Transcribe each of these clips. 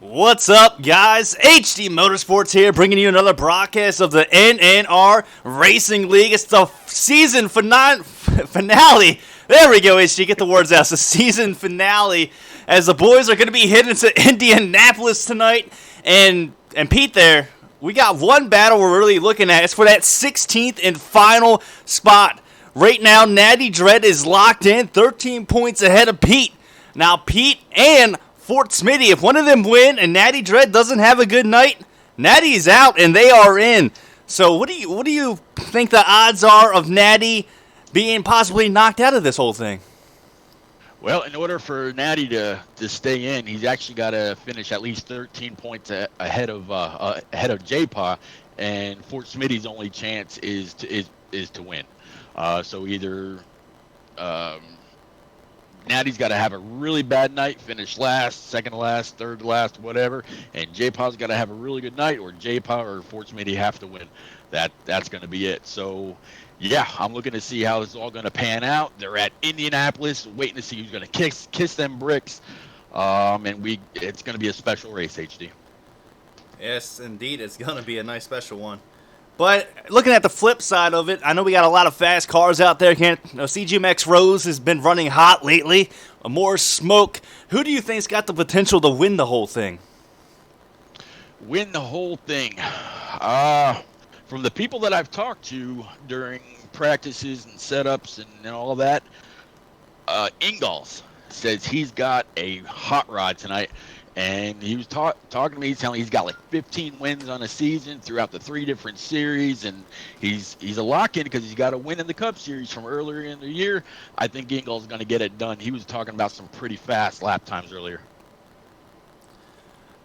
What's up, guys? HD Motorsports here, bringing you another broadcast of the NNR Racing League. It's the season finale. There we go, HD. Get the words out. It's the season finale as the boys are going to be heading to Indianapolis tonight. And Pete, there, we got one battle we're really looking at. It's for that 16th and final spot. Right now, Natty Dread is locked in, 13 points ahead of Pete. Now, Pete and Fort Smitty, if one of them win and Natty Dread doesn't have a good night, Natty's out and they are in. So what do you think the odds are of Natty being possibly knocked out of this whole thing? Well, in order for Natty to stay in, he's actually got to finish at least 13 points ahead of J-Paw, and Fort Smitty's only chance is to win. So either Natty's got to have a really bad night, finish last, second to last, third to last, whatever, and J-Paw's got to have a really good night, or J-Paw or Fort Smitty have to win. That's going to be it. So, yeah, I'm looking to see how this is all going to pan out. They're at Indianapolis, waiting to see who's going to kiss them bricks, and it's going to be a special race, HD. Yes, indeed, it's going to be a nice special one. But looking at the flip side of it, I know we got a lot of fast cars out there. CGMX Rose has been running hot lately. More smoke. Who do you think's got the potential to win the whole thing? Win the whole thing. From the people that I've talked to during practices and setups and all that, Ingalls says he's got a hot rod tonight. And he was talking to me, telling me he's got like 15 wins on a season throughout the 3 different series, and he's a lock-in because he's got a win in the Cup Series from earlier in the year. I think Ingalls is going to get it done. He was talking about some pretty fast lap times earlier.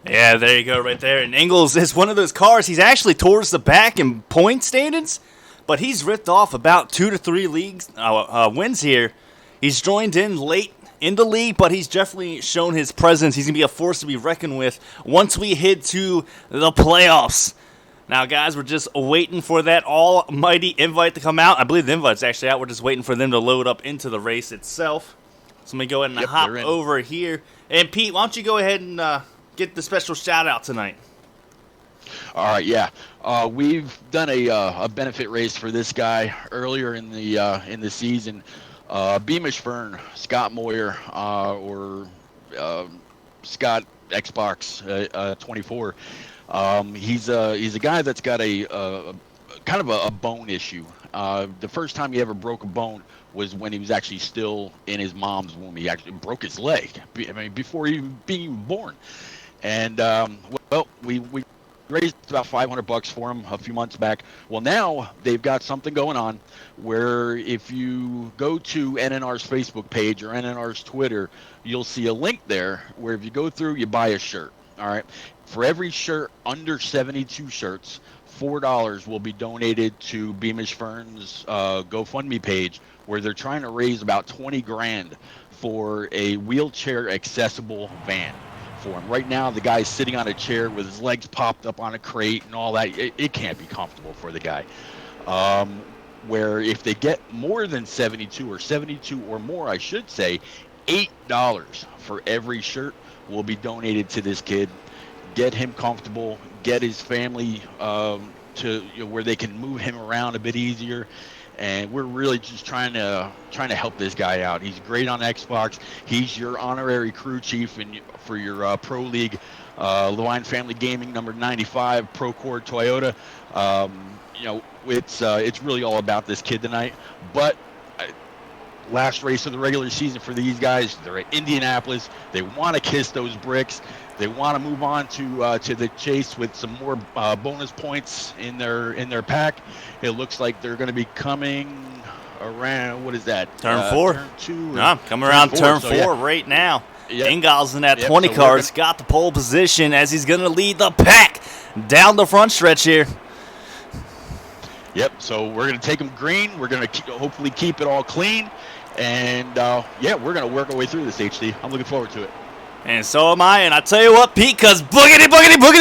Yeah, there you go right there. And Ingalls is one of those cars. He's actually towards the back in point standings, but he's ripped off about 2 to 3 wins here. He's joined in late in the league, but he's definitely shown his presence. He's going to be a force to be reckoned with once we head to the playoffs. Now, guys, we're just waiting for that almighty invite to come out. I believe the invite's actually out. We're just waiting for them to load up into the race itself. So let me go ahead and hop over here. And, Pete, why don't you go ahead and get the special shout-out tonight? All right, yeah. We've done a benefit race for this guy earlier in the season. Beamish Fern, Scott Moyer, or Scott Xbox 24. He's a guy that's got a kind of a bone issue. The first time he ever broke a bone was when he was actually still in his mom's womb. He actually broke his leg. I mean, before even being born. And we raised about $500 for him a few months back. Well, now they've got something going on where if you go to NNR's Facebook page or NNR's Twitter, you'll see a link there where if you go through, you buy a shirt. All right. For every shirt under 72 shirts, $4 will be donated to Beamish Fern's GoFundMe page, where they're trying to raise about $20,000 for a wheelchair accessible van for him. Right now, the guy's sitting on a chair with his legs popped up on a crate and all that. It can't be comfortable for the guy. Where if they get more than 72 or more, I should say, $8 for every shirt will be donated to this kid. Get him comfortable, get his family to where they can move him around a bit easier. And we're really just trying to help this guy out. He's great on Xbox. He's your honorary crew chief for your Pro League, Levine Family Gaming number 95 Procore Toyota. It's really all about this kid tonight. But last race of the regular season for these guys. They're at Indianapolis. They want to kiss those bricks. They want to move on to the chase with some more bonus points in their pack. It looks like they're going to be coming around. What is that? Turn 4. Turn 2. Coming around turn 4 right now. Yep. Ingalls in that 20 cars got the pole position as he's going to lead the pack down the front stretch here. Yep. So we're going to take them green. We're going to hopefully keep it all clean, and we're going to work our way through this. HD. I'm looking forward to it. And so am I, and I tell you what, Pete, because boogity,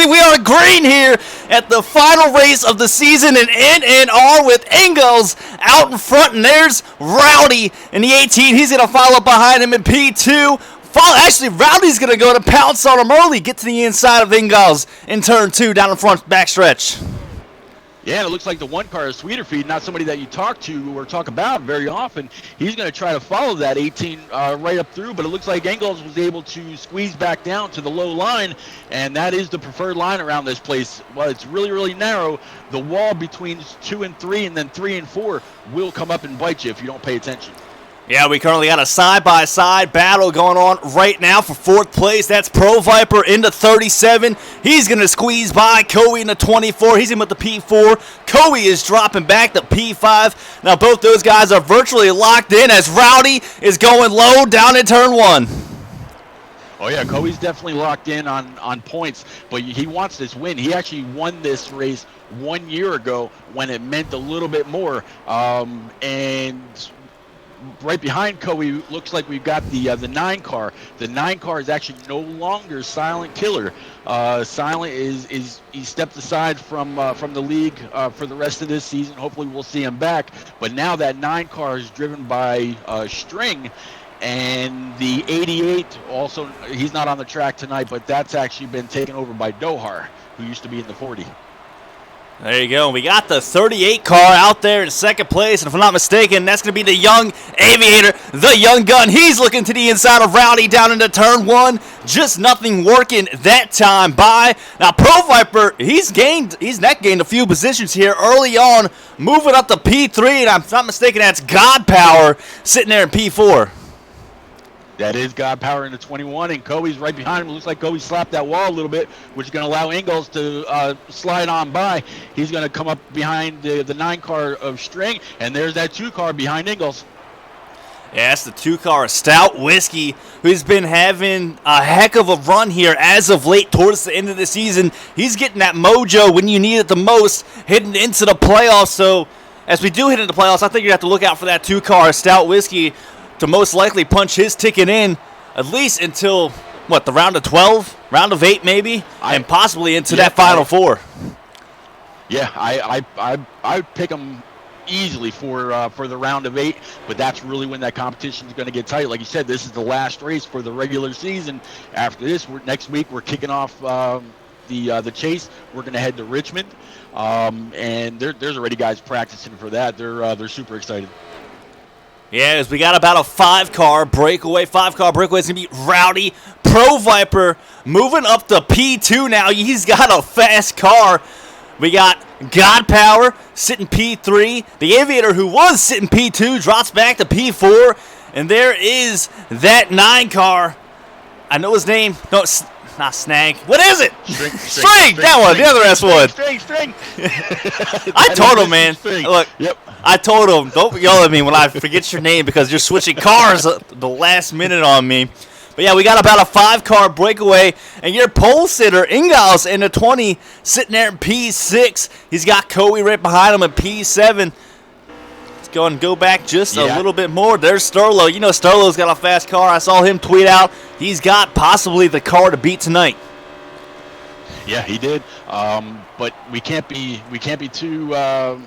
we are green here at the final race of the season in NNR with Ingalls out in front, and there's Rowdy in the 18. He's going to follow behind him in P2. Actually, Rowdy's going to go to pounce on him early, get to the inside of Ingalls in turn 2 down the front backstretch. Yeah, and it looks like the one car is Sweeterfeed, not somebody that you talk to or talk about very often. He's going to try to follow that 18 right up through, but it looks like Engels was able to squeeze back down to the low line, and that is the preferred line around this place. Well, it's really, really narrow. The wall between 2 and 3 and then 3 and 4 will come up and bite you if you don't pay attention. Yeah, we currently got a side-by-side battle going on right now for 4th place. That's Pro Viper into 37. He's going to squeeze by Coey into 24. He's in with the P4. Coey is dropping back to P5. Now both those guys are virtually locked in as Rowdy is going low down in turn 1. Oh, yeah, Coey's definitely locked in on points, but he wants this win. He actually won this race 1 year ago when it meant a little bit more, and right behind Coey, looks like we've got the 9 car. The 9 car is actually no longer Silent Killer. Silent is he stepped aside from the league for the rest of this season. Hopefully we'll see him back. But now that 9 car is driven by String, and the 88 also, he's not on the track tonight, but that's actually been taken over by Dohar, who used to be in the 40. There you go. We got the 38 car out there in 2nd place, and if I'm not mistaken, that's going to be the young Aviator, the young gun. He's looking to the inside of Rowdy down into turn 1. Just nothing working that time by. Now, Pro Viper, he's net gained a few positions here early on, moving up to P3, and I'm not mistaken, that's God Power sitting there in P4. That is God Power into 21, and Coey's right behind him. Looks like Coey slapped that wall a little bit, which is going to allow Ingalls to slide on by. He's going to come up behind the 9 car of String, and there's that 2 car behind Ingalls. Yeah, that's the 2 car Stout Whiskey, who's been having a heck of a run here as of late towards the end of the season. He's getting that mojo when you need it the most, heading into the playoffs. So as we do hit into the playoffs, I think you have to look out for that 2 car Stout Whiskey to most likely punch his ticket in, at least until, the round of 12? Round of 8 maybe? And possibly into that Final 4. Yeah, I pick him easily for the round of 8, but that's really when that competition is going to get tight. Like you said, this is the last race for the regular season. After this, next week, we're kicking off the chase. We're going to head to Richmond, and there's already guys practicing for that. They're super excited. Yeah, as we got about a 5-car breakaway. 5-car breakaway is going to be Rowdy. Pro Viper moving up to P2 now. He's got a fast car. We got God Power sitting P3. The Aviator, who was sitting P2, drops back to P4. And there is that 9 car. I know his name. No, it's not Snag. What is it? String. That one. The other S one. String. I told him, man. Look. Yep. I told him, don't yell at me when I forget your name because you're switching cars the last minute on me. But yeah, we got about a 5-car breakaway, and your pole sitter, Ingalls, in the 20, sitting there in P6. He's got Coey right behind him in P7. Let's go back just a little bit more. There's Sterlo. You know Sterlo's got a fast car. I saw him tweet out he's got possibly the car to beat tonight. Yeah, he did. But we can't be too.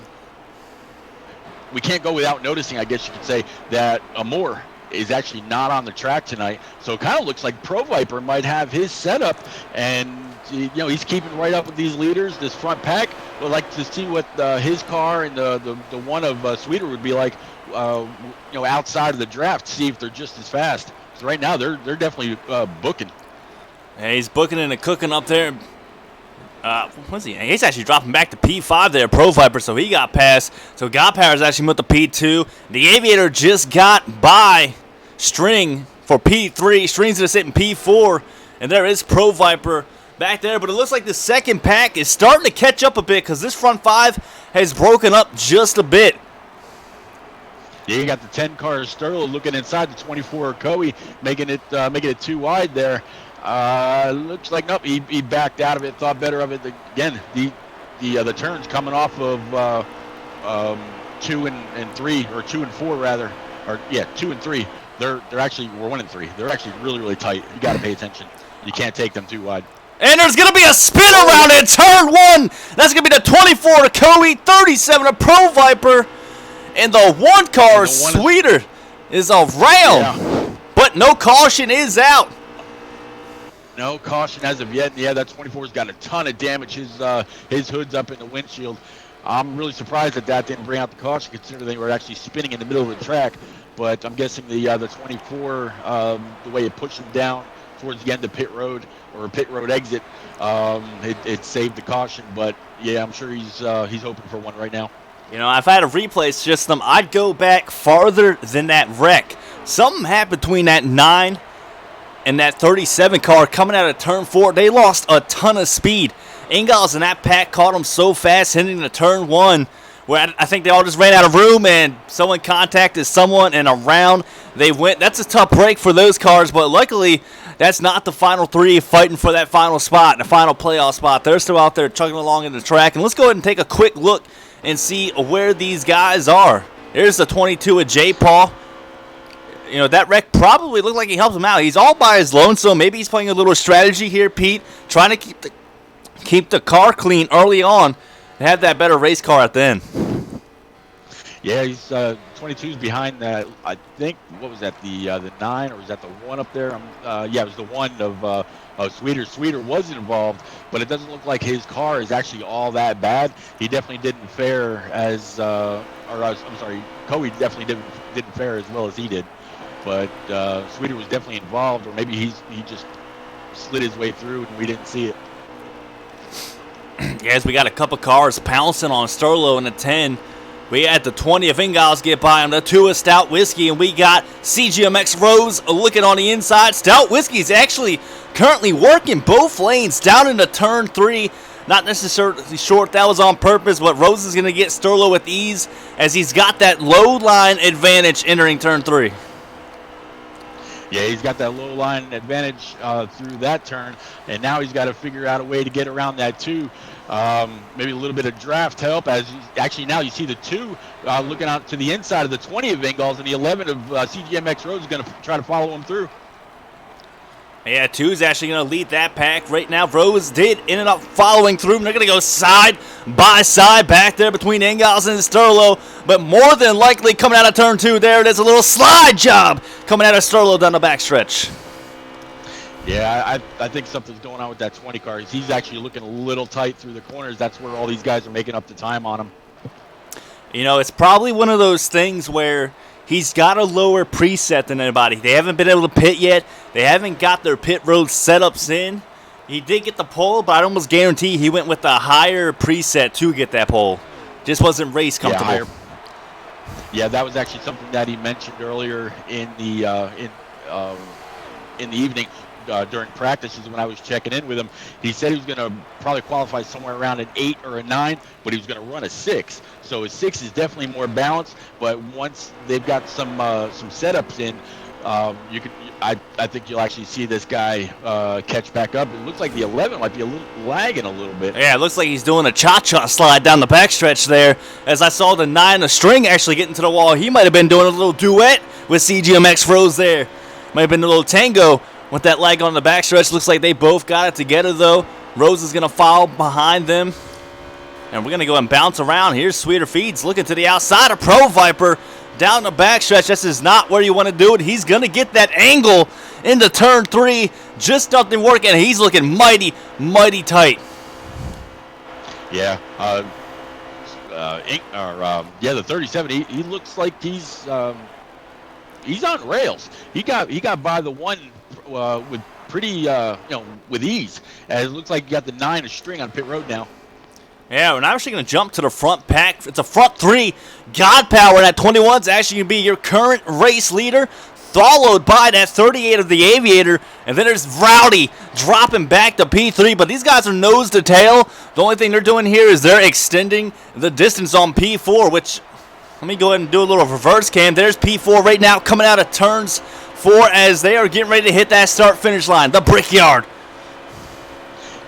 We can't go without noticing, I guess you could say, that Amor is actually not on the track tonight. So it kind of looks like Pro Viper might have his setup, and he's keeping right up with these leaders, this front pack. Would like to see what his car and the one of Sweeter would be like, outside of the draft, see if they're just as fast. So right now they're definitely booking. Hey, he's booking and cooking up there. What's he? He's actually dropping back to P5 there, Pro Viper, so he got past. So God Power is actually moved to P2. The Aviator just got by String for P3. String's going to sit in P4, and there is Pro Viper back there. But it looks like the second pack is starting to catch up a bit because this front 5 has broken up just a bit. Yeah, you got the 10 car Sterlo looking inside the 24 Coey, making it too wide there. Looks like nope. He backed out of it. Thought better of it. Again, the turns coming off of 2 and 3 or 2 and 4 rather, or 2 and 3. They're actually we're 1 and 3. They're actually really tight. You got to pay attention. You can't take them too wide. And there's going to be a spin around in turn 1. That's going to be the 24 to Coey, 37 to Pro Viper, and the 1 car Sweeter is around. Yeah. But but no caution is out. No caution as of yet. Yeah, that 24's got a ton of damage. His hood's up in the windshield. I'm really surprised that didn't bring out the caution, considering they were actually spinning in the middle of the track. But I'm guessing the 24, the way it pushed him down towards the end of pit road exit, it saved the caution. But yeah, I'm sure he's hoping for one right now. You know, if I had a replay system, I'd go back farther than that wreck. Something happened between that 9 and that 37 car coming out of turn 4. They lost a ton of speed. Ingalls and that pack caught them so fast hitting the turn 1 where I think they all just ran out of room and someone contacted someone and around they went. That's a tough break for those cars, but luckily that's not the final 3 fighting for that final spot, the final playoff spot. They're still out there chugging along in the track. And let's go ahead and take a quick look and see where these guys are. Here's the 22 of J. Paul. You know, that wreck probably looked like he helped him out. He's all by his lonesome. Maybe he's playing a little strategy here, Pete, trying to keep the car clean early on and have that better race car at the end. Yeah, he's 22's behind that. I think, what was that, the 9, or was that the 1 up there? Yeah, it was the 1 of Sweeter. Sweeter wasn't involved, but it doesn't look like his car is actually all that bad. He definitely didn't fare as, I'm sorry, Coe definitely didn't fare as well as he did. But Sweeter was definitely involved, or maybe he just slid his way through and we didn't see it. Yes, we got a couple cars pouncing on Sterlo in the 10. We had the 20 of Ingalls get by him, the 2 of Stout Whiskey, and we got CGMX Rose looking on the inside. Stout Whiskey's actually currently working both lanes down into turn 3. Not necessarily short, that was on purpose, but Rose is going to get Sterlo with ease as he's got that low line advantage entering turn 3. Yeah, he's got that low line advantage through that turn, and now he's got to figure out a way to get around that 2. Maybe a little bit of draft help. Actually now you see the 2 looking out to the inside of the 20 of Ingalls, and the 11 of CGMX Rose is going to try to follow him through. Yeah, 2's actually going to lead that pack right now. Rose did end up following through. They're going to go side by side back there between Ingalls and Sterlo. But more than likely coming out of turn 2, there it is, a little slide job coming out of Sterlo down the backstretch. Yeah, I think something's going on with that 20 car. He's actually looking a little tight through the corners. That's where all these guys are making up the time on him. You know, it's probably one of those things where he's got a lower preset than anybody. They haven't been able to pit yet. They haven't got their pit road setups in. He did get the pole, but I'd almost guarantee he went with a higher preset to get that pole. Just wasn't race comfortable. Yeah, that was actually something that he mentioned earlier in the evening during practices when I was checking in with him. He said he was going to probably qualify somewhere around an 8 or a 9, but he was going to run a 6. So his 6 is definitely more balanced. But once they've got some setups in, I think you'll actually see this guy catch back up. It looks like the 11 might be lagging a little bit. Yeah, it looks like he's doing a cha-cha slide down the backstretch there. As I saw the 9, the string actually getting to the wall. He might have been doing a little duet with CGMX Rose there. Might have been a little tango with that lag on the backstretch. Looks like they both got it together, though. Rose is going to follow behind them. And we're going to go and bounce around. Here's Sweeter Feeds looking to the outside of Pro Viper. Down the backstretch. This is not where you want to do it. He's going to get that angle into turn 3. Just nothing working. He's looking mighty, mighty tight. Yeah. The 37, he looks like he's on rails. He got by the 1 with pretty, with ease. And it looks like you got the 9 of string on pit road now. Yeah, we're actually going to jump to the front pack. It's a front 3. God Power, that 21 is actually going to be your current race leader, followed by that 38 of the Aviator. And then there's Rowdy dropping back to P3. But these guys are nose to tail. The only thing they're doing here is they're extending the distance on P4, which, let me go ahead and do a little reverse cam. There's P4 right now coming out of turns 4 as they are getting ready to hit that start-finish line, the Brickyard.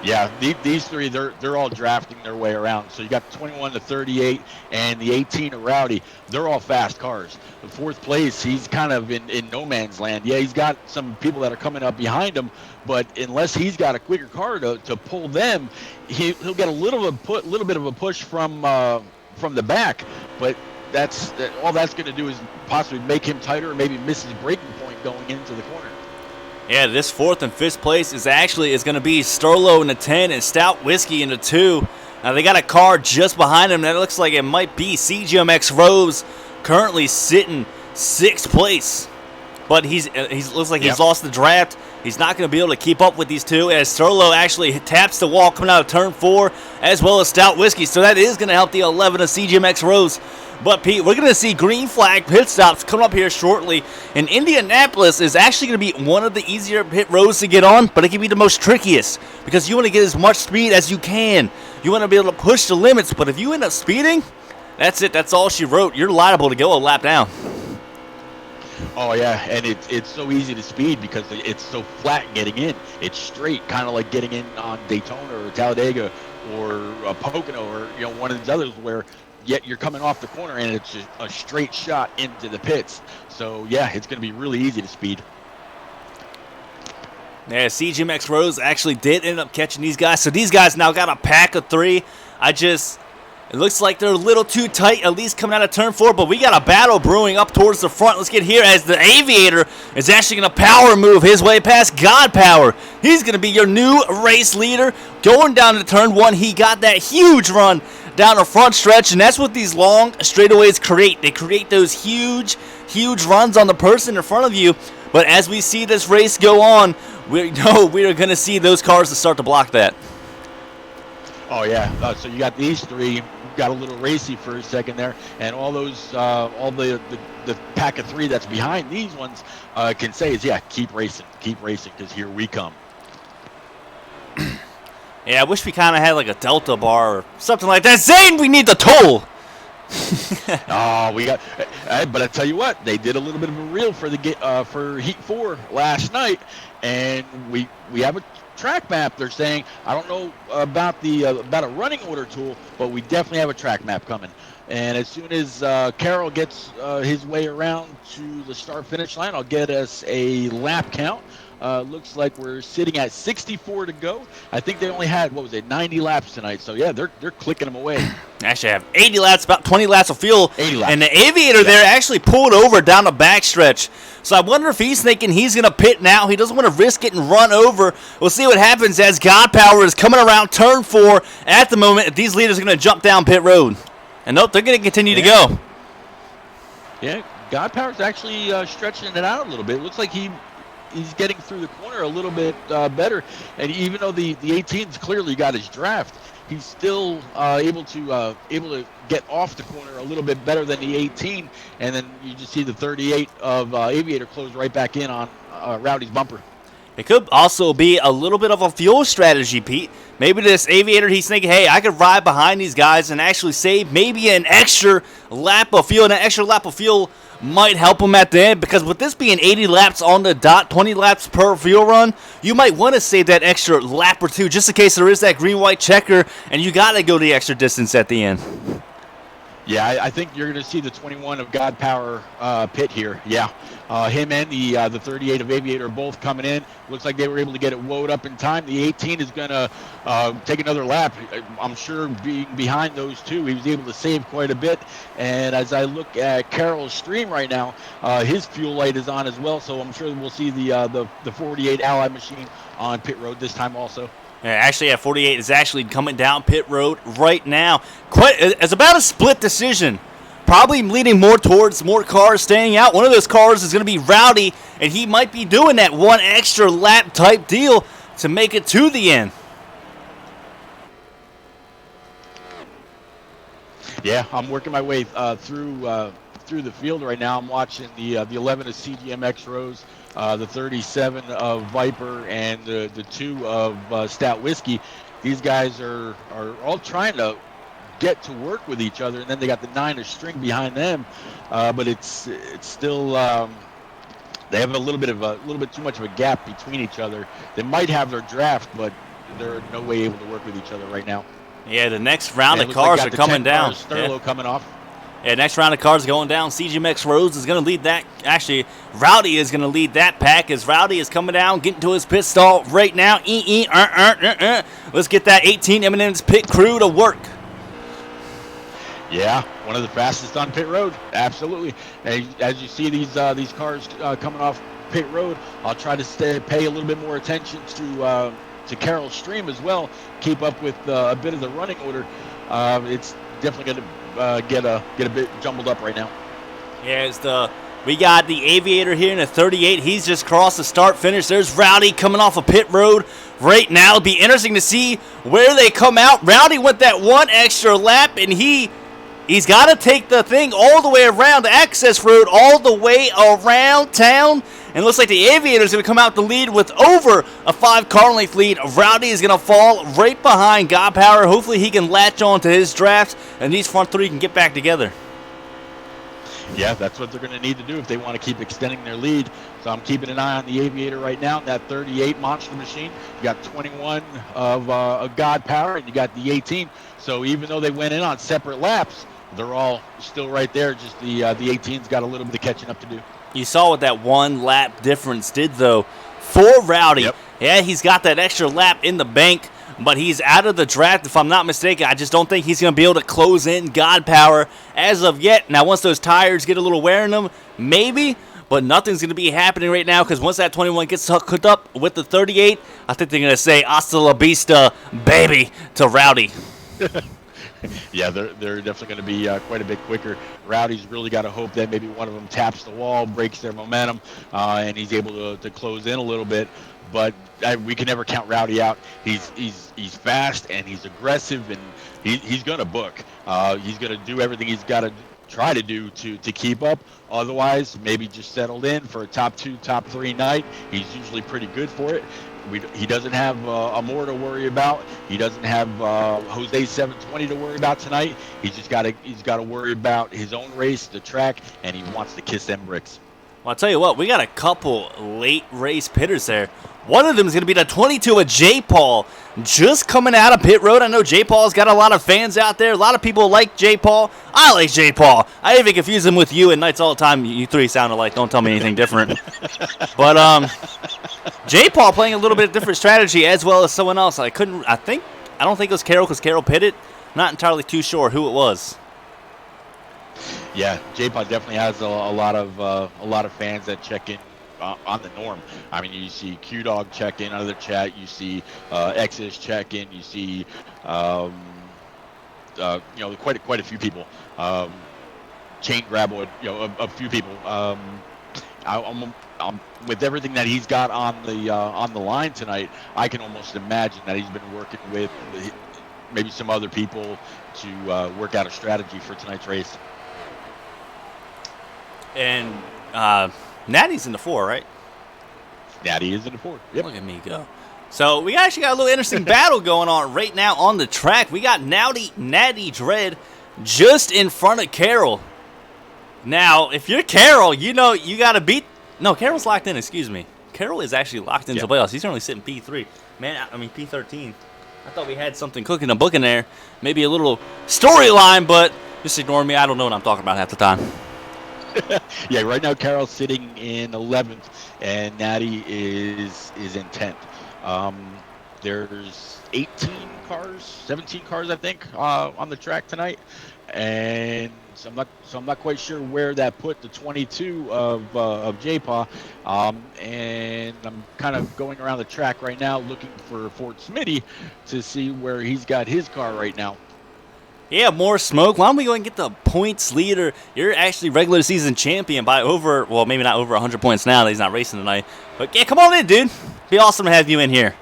Yeah, these 3, they're all drafting their way around. So you got the 21, the 38, and the 18 of Rowdy. They're all fast cars. The 4th place, he's kind of in no man's land. Yeah, he's got some people that are coming up behind him, but unless he's got a quicker car to pull them, he'll get a little bit of a push from the back. But all that's going to do is possibly make him tighter or maybe miss his braking point going into the corner. Yeah, this 4th and 5th place is going to be Sterlo in the 10 and Stout Whiskey in the 2. Now they got a car just behind him that looks like it might be CGMX Rose, currently sitting 6th place. But he's looks like he's lost the draft. He's not going to be able to keep up with these two as Sterlo actually taps the wall coming out of turn 4, as well as Stout Whiskey. So that is going to help the 11 of CGMX Rose. But, Pete, we're going to see green flag pit stops coming up here shortly. And Indianapolis is actually going to be one of the easier pit roads to get on, but it can be the most trickiest because you want to get as much speed as you can. You want to be able to push the limits, but if you end up speeding, that's it. That's all she wrote. You're liable to go a lap down. Oh, yeah, and it's so easy to speed because it's so flat getting in. It's straight, kind of like getting in on Daytona or Talladega or Pocono or one of these others where yet you're coming off the corner and it's just a straight shot into the pits. So, yeah, it's going to be really easy to speed. Yeah, CGMX Rose actually did end up catching these guys. So these guys now got a pack of 3. It looks like they're a little too tight, at least coming out of turn 4, but we got a battle brewing up towards the front. Let's get here as the Aviator is actually going to power move his way past God Power. He's going to be your new race leader. Going down to turn 1, he got that huge run down the front stretch, and that's what these long straightaways create. They create those huge runs on the person in front of you, but as we see this race go on, we know we are going to see those cars that start to block that. Oh, yeah. So you got these 3. Got a little racy for a second there, and all those, all the pack of 3 that's behind these ones can say is, keep racing, because here we come. Yeah, I wish we kind of had like a Delta bar or something like that. Zane, we need the toll. We got, but I tell you what, they did a little bit of a reel for Heat 4 last night, and we have a track map. They're saying, I don't know about a running order tool, but we definitely have a track map coming. And as soon as Carroll gets his way around to the start finish line, I'll get us a lap count. Looks like we're sitting at 64 to go. I think they only had 90 laps tonight. So yeah, they're clicking them away. Actually, I have 80 laps, about 20 laps of fuel. 80 laps. And the Aviator there actually pulled over down the backstretch. So I wonder if he's thinking he's going to pit now. He doesn't want to risk getting run over. We'll see what happens as God Power is coming around turn 4 at the moment. These leaders are going to jump down pit road. And nope, they're going to continue to go. Yeah, God Power's actually stretching it out a little bit. It looks like he's getting through the corner a little bit better. And even though the 18's clearly got his draft, he's still able to get off the corner a little bit better than the 18. And then you just see the 38 of Aviator close right back in on Rowdy's bumper. It could also be a little bit of a fuel strategy, Pete. Maybe this Aviator, he's thinking, hey, I could ride behind these guys and actually save maybe an extra lap of fuel. And an extra lap of fuel might help him at the end, because with this being 80 laps on the dot, 20 laps per fuel run, you might want to save that extra lap or two just in case there is that green-white checker and you got to go the extra distance at the end. Yeah, I think you're going to see the 21 of God Power pit here. Yeah, him and the 38 of Aviator are both coming in. Looks like they were able to get it woed up in time. The 18 is going to take another lap. I'm sure being behind those two, he was able to save quite a bit. And as I look at Carroll's stream right now, his fuel light is on as well. So I'm sure we'll see the 48 Ally machine on pit road this time also. Actually, 48 is actually coming down pit road right now. It's about a split decision. Probably leaning more towards more cars staying out. One of those cars is going to be Rowdy, and he might be doing that one extra lap type deal to make it to the end. Yeah, I'm working my way through the field right now. I'm watching the 11 of CGMX Rose, the 37 of Viper, and the 2 of Stout Whiskey. These guys are all trying to get to work with each other, and then they got the 9 of String behind them. But it's still they have a little bit too much of a gap between each other. They might have their draft, but they're no way able to work with each other right now. Yeah, the next round of cars are coming down. Sterlo coming off. Yeah, next round of cars going down. CGMX Rose is going to lead that. Actually, Rowdy is going to lead that pack as Rowdy is coming down, getting to his pit stall right now. Let's get that 18 Eminem's pit crew to work. Yeah, one of the fastest on pit road. Absolutely. As you see these cars coming off pit road. I'll try to pay a little bit more attention to Carroll's stream as well. Keep up with a bit of the running order. It's definitely going to get a bit jumbled up right now. Yeah, we got the Aviator here in a 38. He's just crossed the start finish. There's Rowdy coming off a pit road right now. It'll be interesting to see where they come out. Rowdy went that one extra lap, and he's got to take the thing all the way around the access road, all the way around town. And it looks like the Aviator's going to come out the lead with over a 5-car length lead. Rowdy is going to fall right behind God Power. Hopefully he can latch on to his draft, and these front three can get back together. Yeah, that's what they're going to need to do if they want to keep extending their lead. So I'm keeping an eye on the Aviator right now. That 38 Monster Machine. You got 21 of God Power, and you got the 18. So even though they went in on separate laps, they're all still right there. Just the 18's got a little bit of catching up to do. You saw what that one lap difference did, though, for Rowdy. Yep. Yeah, he's got that extra lap in the bank, but he's out of the draft, if I'm not mistaken. I just don't think he's going to be able to close in God Power as of yet. Now, once those tires get a little wear in them, maybe, but nothing's going to be happening right now because once that 21 gets hooked up with the 38, I think they're going to say hasta la vista, baby, to Rowdy. Yeah, they're definitely going to be quite a bit quicker. Rowdy's really got to hope that maybe one of them taps the wall, breaks their momentum, and he's able to close in a little bit. But we can never count Rowdy out. He's fast and he's aggressive, and he's going to book. He's going to do everything he's got to try to do to keep up. Otherwise, maybe just settled in for a top 2, top 3 night. He's usually pretty good for it. He doesn't have Amore to worry about. He doesn't have Jose 720 to worry about tonight. He's got to worry about his own race, the track, and he wants to kiss them bricks. Well, I'll tell you what, we got a couple late race pitters there. One of them is going to be the 22 of J. Paul, just coming out of pit road. I know J. Paul's got a lot of fans out there. A lot of people like J. Paul. I like J. Paul. I even confuse him with you at nights all the time. You three sound alike. Don't tell me anything different. But J. Paul playing a little bit different strategy as well as someone else. I don't think it was Carroll because Carroll pitted. Not entirely too sure who it was. Yeah, J-Pod definitely has a lot of fans that check in on the norm. I mean, you see Q-Dog check in out of the chat. You see Exodus check in. You see quite a few people. Chain Graboid, a few people. I'm with everything that he's got on the line tonight. I can almost imagine that he's been working with maybe some other people to work out a strategy for tonight's race. And Natty's in the 4, right? Natty is in the 4. Yep. Look at me go. So we actually got a little interesting battle going on right now on the track. We got Natty Dread just in front of Carroll. Now, if you're Carroll, you got to beat... No, Carroll's locked in, excuse me. Carroll is actually locked into playoffs. He's only sitting P3. P13. I thought we had something cooking and booking there. Maybe a little storyline, but just ignore me. I don't know what I'm talking about half the time. Yeah, right now Carroll's sitting in 11th, and Natty is in 10th. There's 17 cars, I think, on the track tonight, and so I'm not quite sure where that put the 22 of J-Paw, and I'm kind of going around the track right now looking for Fort Smitty to see where he's got his car right now. Yeah, more smoke. Why don't we go and get the points leader? You're actually regular season champion by maybe not over 100 points now that he's not racing tonight. But yeah, come on in, dude. Be awesome to have you in here.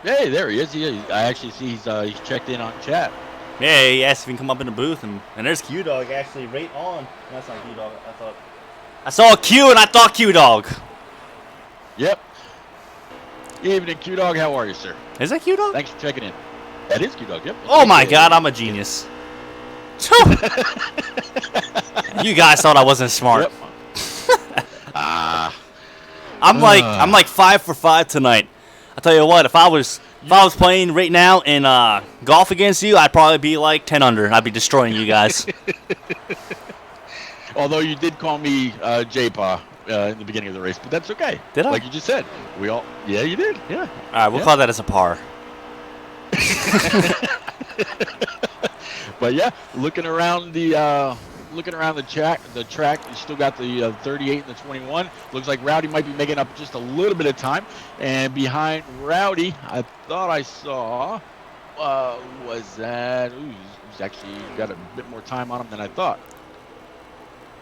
Hey, there he is. I actually see he's checked in on chat. Yeah, he asked if he can come up in the booth, and there's Q-Dog actually right on. That's not Q-Dog. I saw a Q, and I thought Q-Dog. Yep. Good evening, Q-Dog. How are you, sir? Is that Q-Dog? Thanks for checking in. That is Q-Dog, yep. Oh, my God, I'm a genius. You guys thought I wasn't smart. Yep. I'm like 5 for 5 tonight. I'll tell you what, if I was playing right now in golf against you, I'd probably be like 10 under, and I'd be destroying you guys. Although you did call me J-Paw in the beginning of the race, but that's okay. Did I? Like you just said. Yeah, you did. Yeah. All right, we'll call that as a par. But yeah, looking around the looking around the track, you still got the 38 and the 21. Looks like Rowdy might be making up just a little bit of time. And behind Rowdy, I thought I saw, was that? Ooh, he's actually got a bit more time on him than I thought.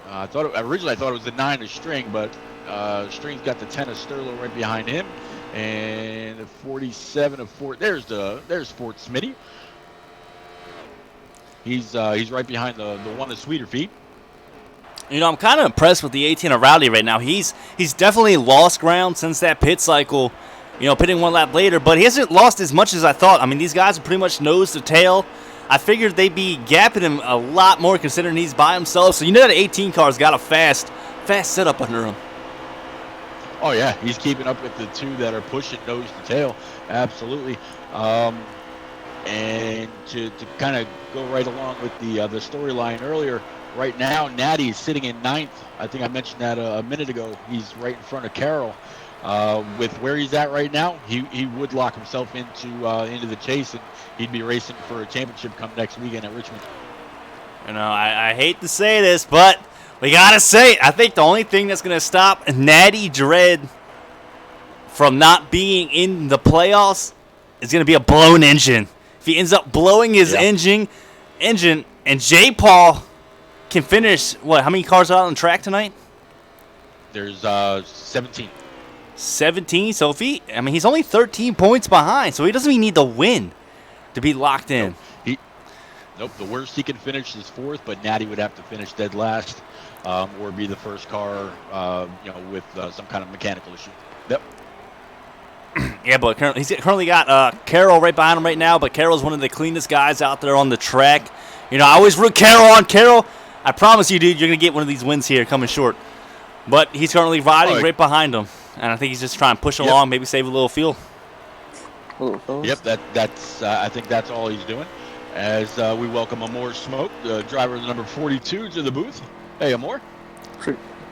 Originally I thought it was the 9 of String, but String's got the 10 of Sterlo right behind him, and the 47 of Fort. There's Fort Smitty. He's right behind the 1 of Sweeter Feet. You know, I'm kind of impressed with the 18 of Rowdy right now. He's definitely lost ground since that pit cycle, you know, pitting one lap later, but he hasn't lost as much as I thought. I mean, these guys are pretty much nose to tail. I figured they'd be gapping him a lot more considering he's by himself. So you know that 18 car's got a fast setup under him. Oh yeah, he's keeping up with the 2 that are pushing nose to tail. Absolutely. And to kind of go right along with the storyline earlier, right now Natty is sitting in 9th. I think I mentioned that a minute ago. He's right in front of Carroll. With where he's at right now, he would lock himself into the chase, and he'd be racing for a championship come next weekend at Richmond. You know, I hate to say this, but we gotta say it. I think the only thing that's gonna stop Natty Dread from not being in the playoffs is gonna be a blown engine. If he ends up blowing his engine, and J. Paul can finish what? How many cars are out on the track tonight? There's 17. 17. So if he's only 13 points behind, so he doesn't even need to win to be locked in. Nope. The worst he can finish is 4th, but Natty would have to finish dead last, or be the first car, with some kind of mechanical issue. Yep. Yeah, but he's currently got Carroll right behind him right now, but Carroll's one of the cleanest guys out there on the track. You know, I always root Carroll on. Carroll, I promise you, dude, you're going to get one of these wins here coming short. But he's currently riding right behind him, and I think he's just trying to push along, maybe save a little fuel. Yep, that's I think that's all he's doing. As we welcome Amor Smoke, the driver of the number 42, to the booth. Hey, Amor.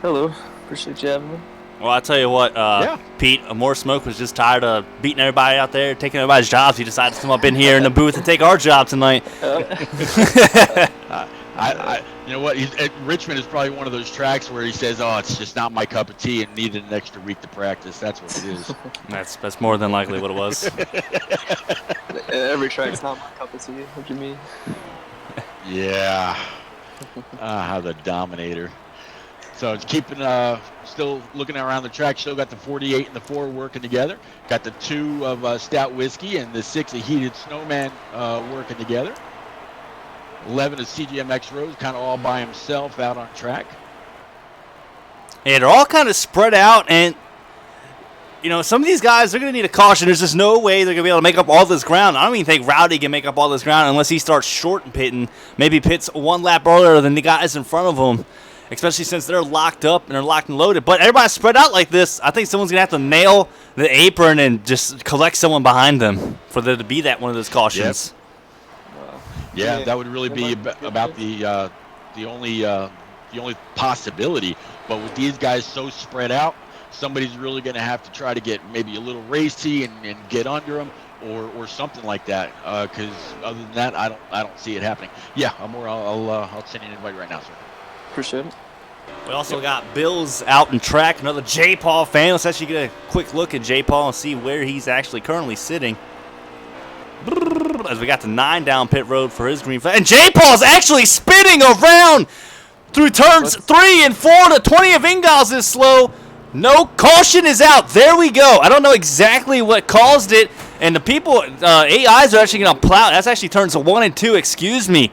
Hello. Appreciate you having me. Well, I'll tell you what, Pete, Amor Smoke was just tired of beating everybody out there, taking everybody's jobs. He decided to come up in here in the booth and take our job tonight. You know what? Richmond is probably one of those tracks where he says, "Oh, it's just not my cup of tea," and needed an extra week to practice. That's what it is. That's more than likely what it was. Every track's not my cup of tea. What do you mean? Yeah. How the Dominator. So it's keeping, still looking around the track. Still got the 48 and the 4 working together. Got the 2 of Stout Whiskey and the 6 of Heated Snowman working together. 11 of CGMX Rose, kind of all by himself out on track. Yeah, they're all kind of spread out, and you know, some of these guys, they're going to need a caution. There's just no way they're going to be able to make up all this ground. I don't even think Rowdy can make up all this ground unless he starts short and pitting. Maybe pits one lap earlier than the guys in front of him, especially since they're locked up and they're locked and loaded. But everybody's spread out like this. I think someone's going to have to nail the apron and just collect someone behind them for there to be that one of those cautions. Yep. Yeah, that would really be about the only possibility. But with these guys so spread out, somebody's really going to have to try to get maybe a little racy and get under them or something like that. Because other than that, I don't see it happening. Yeah, I'll send you an invite right now, sir. Appreciate it. We also got Bills out in track, another J. Paul fan. Let's actually get a quick look at J. Paul and see where he's actually currently sitting. As we got the 9 down pit road for his green flag. And J. Paul's actually spinning around through turns 3 and 4. The 20 of Ingalls is slow. No, caution is out. There we go. I don't know exactly what caused it. And the people, AIs are actually going to plow. That's actually turns 1 and 2, excuse me.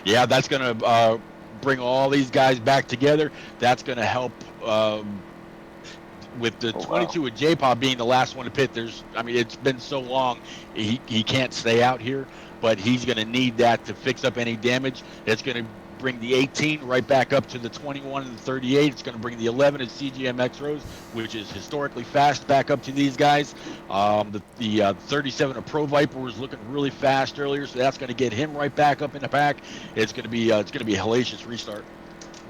Yeah, that's going to bring all these guys back together. That's going to help with the 22 with J-Paw being the last one to pit. It's been so long, he can't stay out here, but he's going to need that to fix up any damage. It's going to bring the 18 right back up to the 21 and the 38. It's going to bring the 11 at CGMX Rose, which is historically fast, back up to these guys. The 37 of Pro Viper was looking really fast earlier, so that's going to get him right back up in the pack. It's going to be a hellacious restart.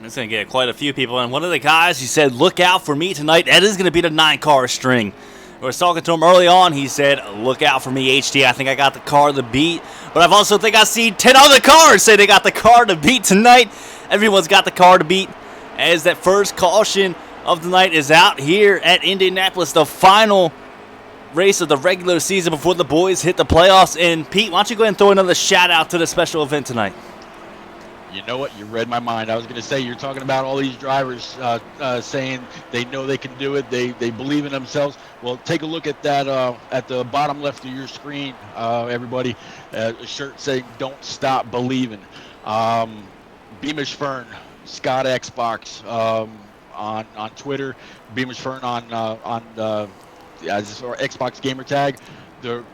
It's going to get quite a few people. And one of the guys, he said, look out for me tonight. That is going to be the 9-car string. I was talking to him early on. He said, look out for me, HT. I think I got the car to beat. But I've also think I've seen 10 other cars say they got the car to beat tonight. Everyone's got the car to beat as that first caution of the night is out here at Indianapolis, the final race of the regular season before the boys hit the playoffs. And Pete, why don't you go ahead and throw another shout out to the special event tonight? You know what? You read my mind. I was going to say, you're talking about all these drivers saying they know they can do it. They believe in themselves. Well, take a look at that at the bottom left of your screen, everybody. A shirt saying, "Don't stop believing." Beamish Fern, Scott Xbox on Twitter, Beamish Fern on Xbox gamer tag. The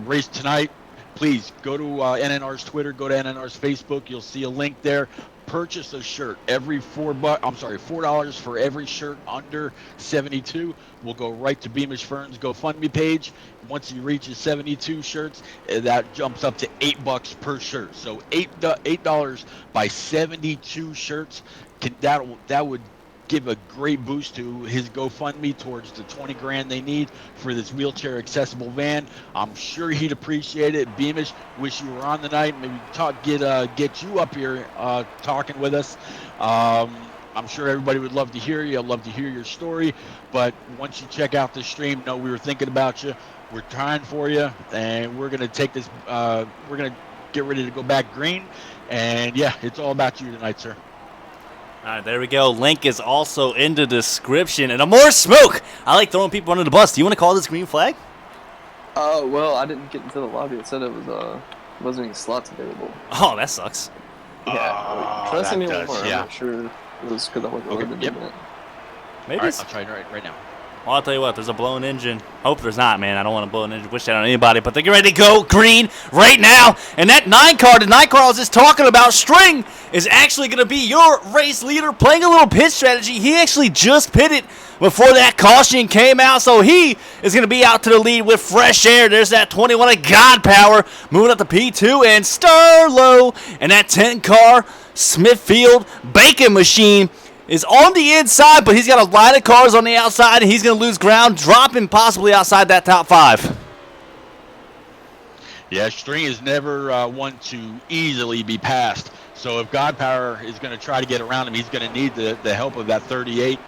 race tonight. Please go to NNR's Twitter, go to NNR's Facebook. You'll see a link there. Purchase a shirt. Every $4 for every shirt under 72 will go right to Beamish Fern's GoFundMe page. Once he reaches 72 shirts, that jumps up to $8 per shirt. So $8 by 72 shirts. That would give a great boost to his GoFundMe towards the 20 grand they need for this wheelchair accessible van. I'm sure he'd appreciate it. Beamish, wish you were on the night. Maybe get you up here talking with us. I'm sure everybody would love to hear you. I'd love to hear your story. But once you check out the stream, know we were thinking about you. We're trying for you, and we're gonna take this. We're gonna get ready to go back green. And yeah, it's all about you tonight, sir. All right, there we go. Link is also in the description. And more smoke. I like throwing people under the bus. Do you want to call this green flag? Well, I didn't get into the lobby. It said it wasn't any slots available. Oh, that sucks. Yeah. Try to send me one more. Yeah. I'm not sure it was because I wasn't loaded in it. Maybe. All right, I'll try it right now. Well, I'll tell you what, there's a blown engine. Hope there's not, man. I don't want to blow an engine. Wish that on anybody. But they're getting ready to go green right now. And that 9 car, the 9 car I was just talking about, String, is actually going to be your race leader playing a little pit strategy. He actually just pitted before that caution came out. So he is going to be out to the lead with fresh air. There's that 21 of God Power moving up to P2. And Sterlo and that 10 car, Smithfield Bacon Machine, is on the inside, but he's got a line of cars on the outside, and he's going to lose ground, dropping possibly outside that top 5. Yeah, String is never one to easily be passed. So if God Power is going to try to get around him, he's going to need the help of that 38.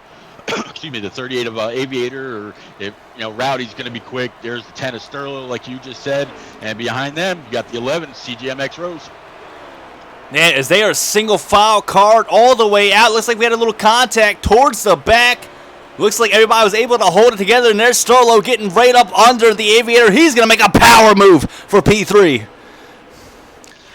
Excuse me, the 38 of Aviator, or if Rowdy's going to be quick. There's the 10 of Sterlo, like you just said, and behind them you got the 11 CGMX Rose. Yeah, as they are single file card all the way out. Looks like we had a little contact towards the back. Looks like everybody was able to hold it together, and there's Sterlo getting right up under the Aviator. He's going to make a power move for P3.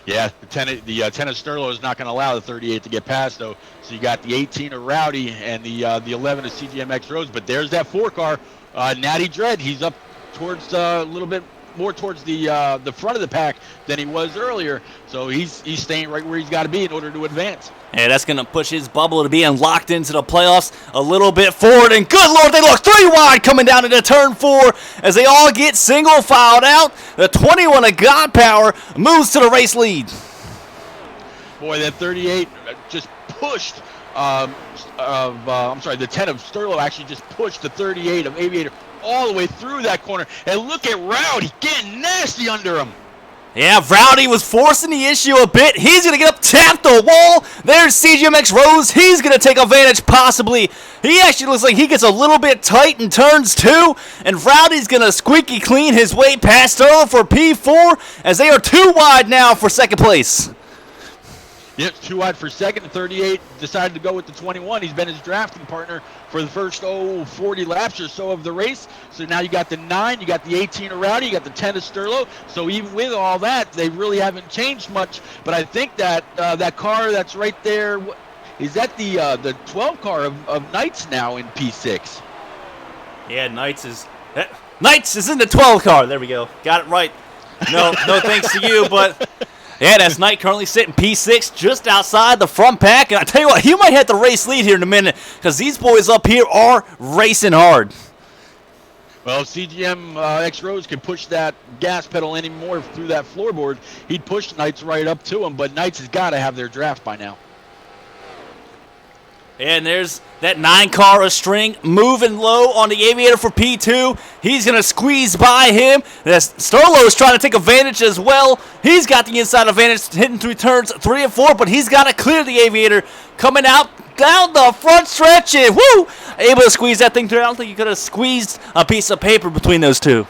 Yeah, the 10 of Sterlo is not going to allow the 38 to get past, though. So you got the 18 of Rowdy and the 11 of CGMX Rose. But there's that 4 car, Natty Dread. He's up towards a little bit more towards the front of the pack than he was earlier. So he's staying right where he's got to be in order to advance. Yeah, that's going to push his bubble to being locked into the playoffs a little bit forward. And good Lord, they look 3 wide coming down into turn 4 as they all get single filed out. The 21 of God Power moves to the race lead. Boy, that 38 just pushed. The 10 of Sterlo actually just pushed the 38 of Aviator all the way through that corner. And look at Rowdy getting nasty under him. Yeah, Rowdy was forcing the issue a bit. He's going to get up, tap the wall. There's CGMX Rose. He's going to take advantage possibly. He actually looks like he gets a little bit tight in turns 2. And Rowdy's going to squeaky clean his way past Sterlo for P4 as they are 2 wide now for second place. Yep, 2 wide for second. 38 decided to go with the 21. He's been his drafting partner for the first 40 laps or so of the race. So now you got the 9, you got the 18 of Rowdy, you got the 10 of Sterlo. So even with all that, they really haven't changed much. But I think that that car that's right there, is that the 12 car of Knights now in P6? Yeah, Knights is in the 12 car. There we go. Got it right. No thanks to you, but yeah, that's Knight currently sitting P6 just outside the front pack. And I tell you what, he might hit the race lead here in a minute because these boys up here are racing hard. Well, if CGM X Rose can push that gas pedal anymore through that floorboard, he'd push Knights right up to him. But Knights has got to have their draft by now. And there's that 9-car of string moving low on the Aviator for P2. He's going to squeeze by him. Sterlo is trying to take advantage as well. He's got the inside advantage, hitting through turns 3 and 4, but he's got to clear the Aviator coming out down the front stretch. And woo! Able to squeeze that thing through. I don't think you could have squeezed a piece of paper between those two.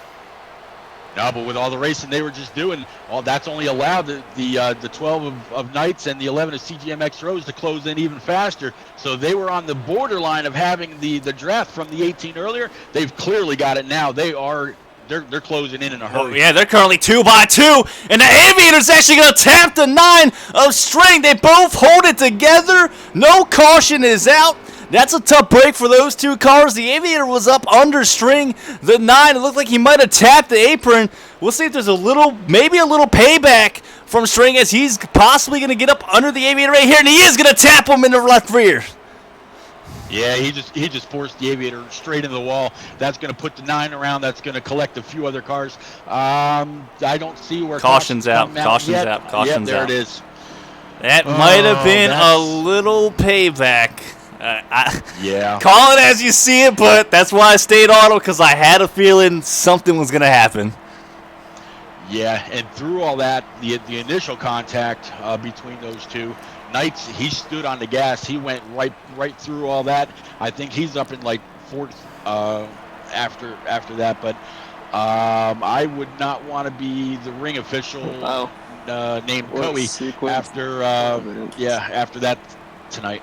No, but with all the racing they were just doing, that's only allowed the 12 of Knights and the 11 of CGMX Rose to close in even faster. So they were on the borderline of having the draft from the 18 earlier. They've clearly got it now. They're closing in a hurry. Oh, yeah, they're currently 2 by 2, and the Aviator's actually going to tap the 9 of string. They both hold it together. No caution is out. That's a tough break for those two cars. The Aviator was up under string. The 9, it looked like he might have tapped the apron. We'll see if there's maybe a little payback from string as he's possibly going to get up under the Aviator right here, and he is going to tap him in the left rear. Yeah, he just forced the Aviator straight into the wall. That's going to put the 9 around. That's going to collect a few other cars. I don't see where caution's out. Caution's out. Caution's there out. It is. That might have been a little payback. Yeah. Call it as you see it, but that's why I stayed auto, because I had a feeling something was going to happen. Yeah, and through all that, the initial contact between those two, Knights, he stood on the gas. He went right through all that. I think he's up in like 4th after that, but I would not want to be the ring official named Coey after that tonight.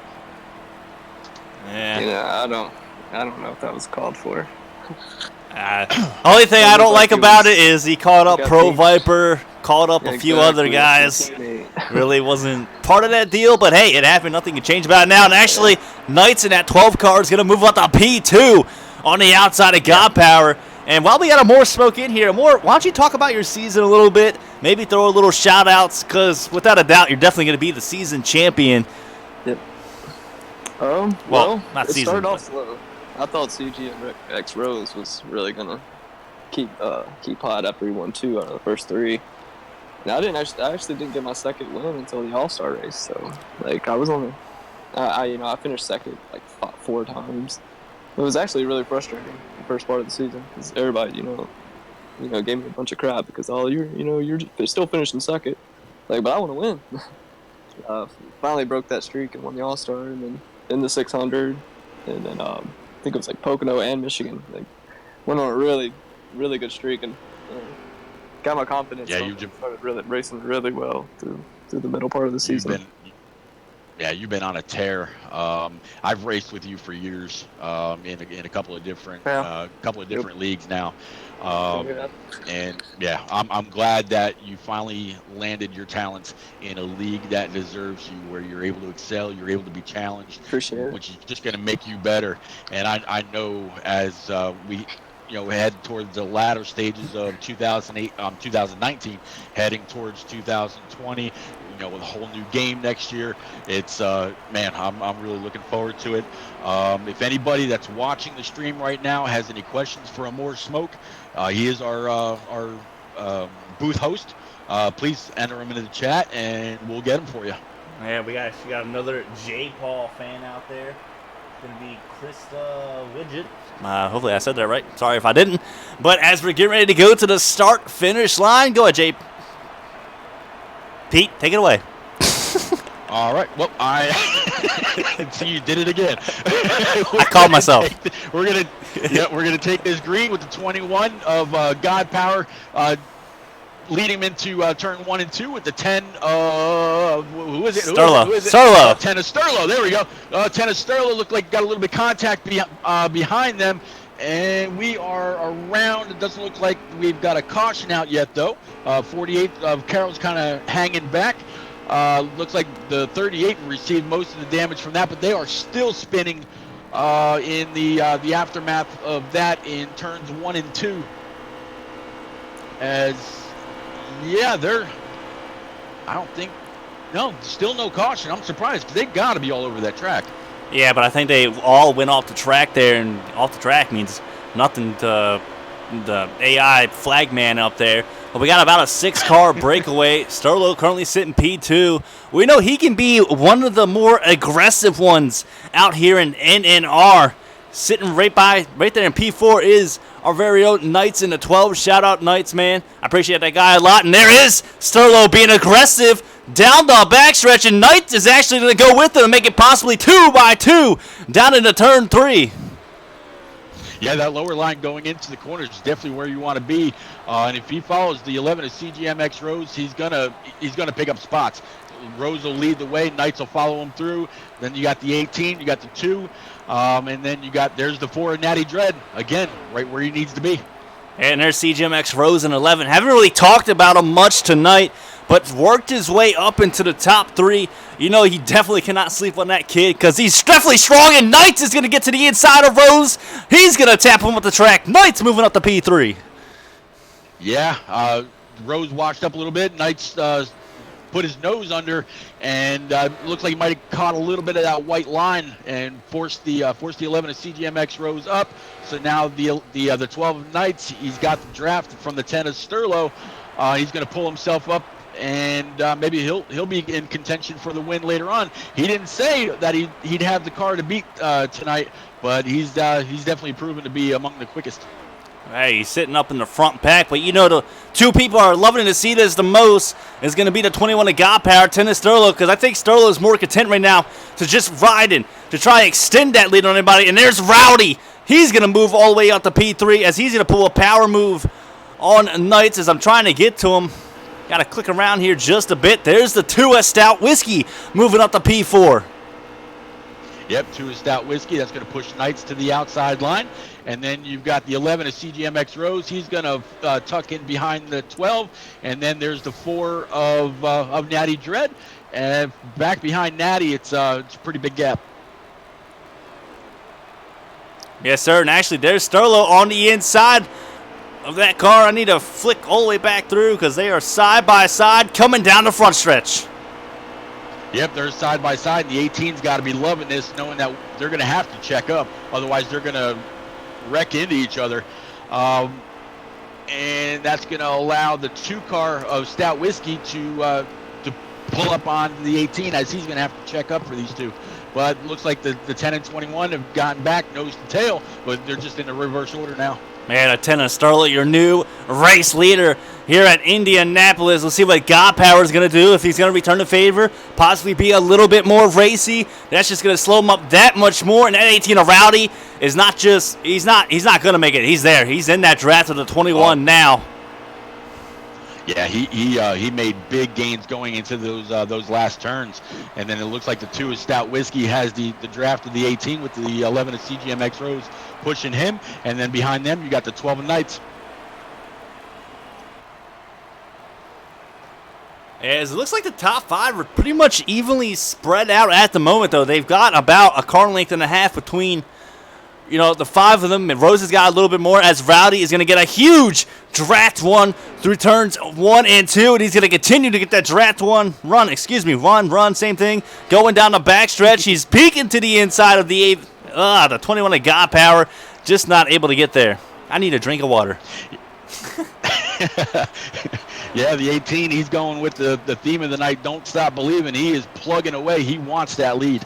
Yeah, I don't know if that was called for. Only thing I don't like about it is he called up Pro Viper, called up a few other guys. Really wasn't part of that deal, but hey, it happened. Nothing can change about it now. And actually, Knights in that 12 car is going to move up to P2 on the outside of God Power. And while we got more smoke in here, why don't you talk about your season a little bit? Maybe throw a little shout-outs, because without a doubt, you're definitely going to be the season champion. Yep. Not it season, started off slow. I thought CGMX Rose was really gonna keep hot after he won 2 out of the first 3. And I actually didn't get my second win until the All-Star race. So like I was only, I finished second like 4 times. It was actually really frustrating the first part of the season, because everybody gave me a bunch of crap because they're still finishing second. Like, but I want to win. Finally broke that streak and won the All-Star, and then in the 600, and then I think it was like Pocono and Michigan. Like, went on a really, really good streak, and got my confidence. Yeah, started racing really well through the middle part of the season. You've been on a tear. I've raced with you for years in a couple of different leagues now. And yeah, I'm glad that you finally landed your talents in a league that deserves you, where you're able to excel, you're able to be challenged, which is just going to make you better. And I know as we head towards the latter stages of 2019, heading towards 2020, with a whole new game next year. It's I'm really looking forward to it. If anybody that's watching the stream right now has any questions for Amor Smoke, he is our booth host. Please enter him into the chat, and we'll get him for you. Yeah, we got another J. Paul fan out there. It's going to be Krista Widget. Hopefully I said that right. Sorry if I didn't. But as we're getting ready to go to the start-finish line, go ahead, Jay. Pete, take it away. All right. Well, I see you did it again. I called myself. We're gonna take this green with the 21 of God Power, leading him into turn 1 and 2 with the 10 of who is it? Sterlo. 10 of Sterlo. There we go. 10 of Sterlo looked like got a little bit of contact behind them. And we are around. It doesn't look like we've got a caution out yet, though. 48 of Carroll's kind of hanging back. Looks like the 38 received most of the damage from that, but they are still spinning in the aftermath of that in turns 1 and 2. Still no caution. I'm surprised, because they've got to be all over that track. Yeah, but I think they all went off the track there, and off the track means nothing to the AI flag man up there. Well, we got about a 6-car breakaway. Sterlo currently sitting P2. We know he can be one of the more aggressive ones out here in NNR. Sitting right there in P4 is our very own Knights in the 12. Shout out Knights, man. I appreciate that guy a lot. And there is Sterlo being aggressive down the backstretch, and Knights is actually going to go with him and make it possibly 2x2 down into turn 3. Yeah, that lower line going into the corners is definitely where you want to be. And if he follows the 11 of CGMX Rose, he's gonna pick up spots. Rose will lead the way. Knights will follow him through. Then you got the 18, you got the 2, and then there's the 4 of Natty Dread again, right where he needs to be. And there's CGMX Rose in 11. Haven't really talked about him much tonight, but worked his way up into the top 3. You know, he definitely cannot sleep on that kid because he's definitely strong, and Knights is going to get to the inside of Rose. He's going to tap him with the track. Knights moving up to P3. Yeah, Rose washed up a little bit. Knights put his nose under, and looks like he might have caught a little bit of that white line and forced the 11 of CGMX Rose up. So now the 12 of Knights, he's got the draft from the 10 of Sterlo. He's going to pull himself up, and maybe he'll be in contention for the win later on. He didn't say that he'd have the car to beat tonight, but he's definitely proven to be among the quickest. Hey, he's sitting up in the front pack, but you know the two people are loving to see this the most is going to be the 21 of God Power, 10 of Sterlo, because I think Sterlo is more content right now to just ride in, to try to extend that lead on anybody. And there's Rowdy. He's going to move all the way up to P3 as he's going to pull a power move on Knights as I'm trying to get to him. Got to click around here just a bit. There's the 2 of Stout Whiskey moving up to P4. Yep, 2 of Stout Whiskey. That's going to push Knights to the outside line. And then you've got the 11 of CGMX Rose. He's going to tuck in behind the 12. And then there's the 4 of Natty Dread. And back behind Natty, it's a pretty big gap. Yes, sir. And actually, there's Sterlo on the inside of that car. I need to flick all the way back through because they are side by side coming down the front stretch. Yep, they're side by side. And the 18's got to be loving this, knowing that they're going to have to check up. Otherwise, they're going to wreck into each other. And that's going to allow the 2 car of Stout Whiskey to pull up on the 18 as he's going to have to check up for these 2. But it looks like the 10 and 21 have gotten back nose to tail, but they're just in the reverse order now. Man, a 10 of Sterlo, your new race leader here at Indianapolis. Let's see what God Power is going to do, if he's going to return the favor, possibly be a little bit more racy. That's just going to slow him up that much more. And that 18 of Rowdy is not just, he's not going to make it. He's there. He's in that draft of the 21 now. Yeah, he made big gains going into those last turns, and then it looks like the 2 of Stout Whiskey has the draft of the 18 with the 11 of CGMX Rose pushing him, and then behind them you got the 12 of Knights. As it looks like the top 5 are pretty much evenly spread out at the moment, though. They've got about a car length and a half between, you know, the 5 of them. And Rose has got a little bit more, as Rowdy is going to get a huge draft 1 through turns 1 and 2. And he's going to continue to get that draft 1 run, same thing. Going down the backstretch. He's peeking to the inside of the 21 of God Power. Just not able to get there. I need a drink of water. Yeah, the 18, he's going with the theme of the night, Don't Stop Believing. He is plugging away. He wants that lead.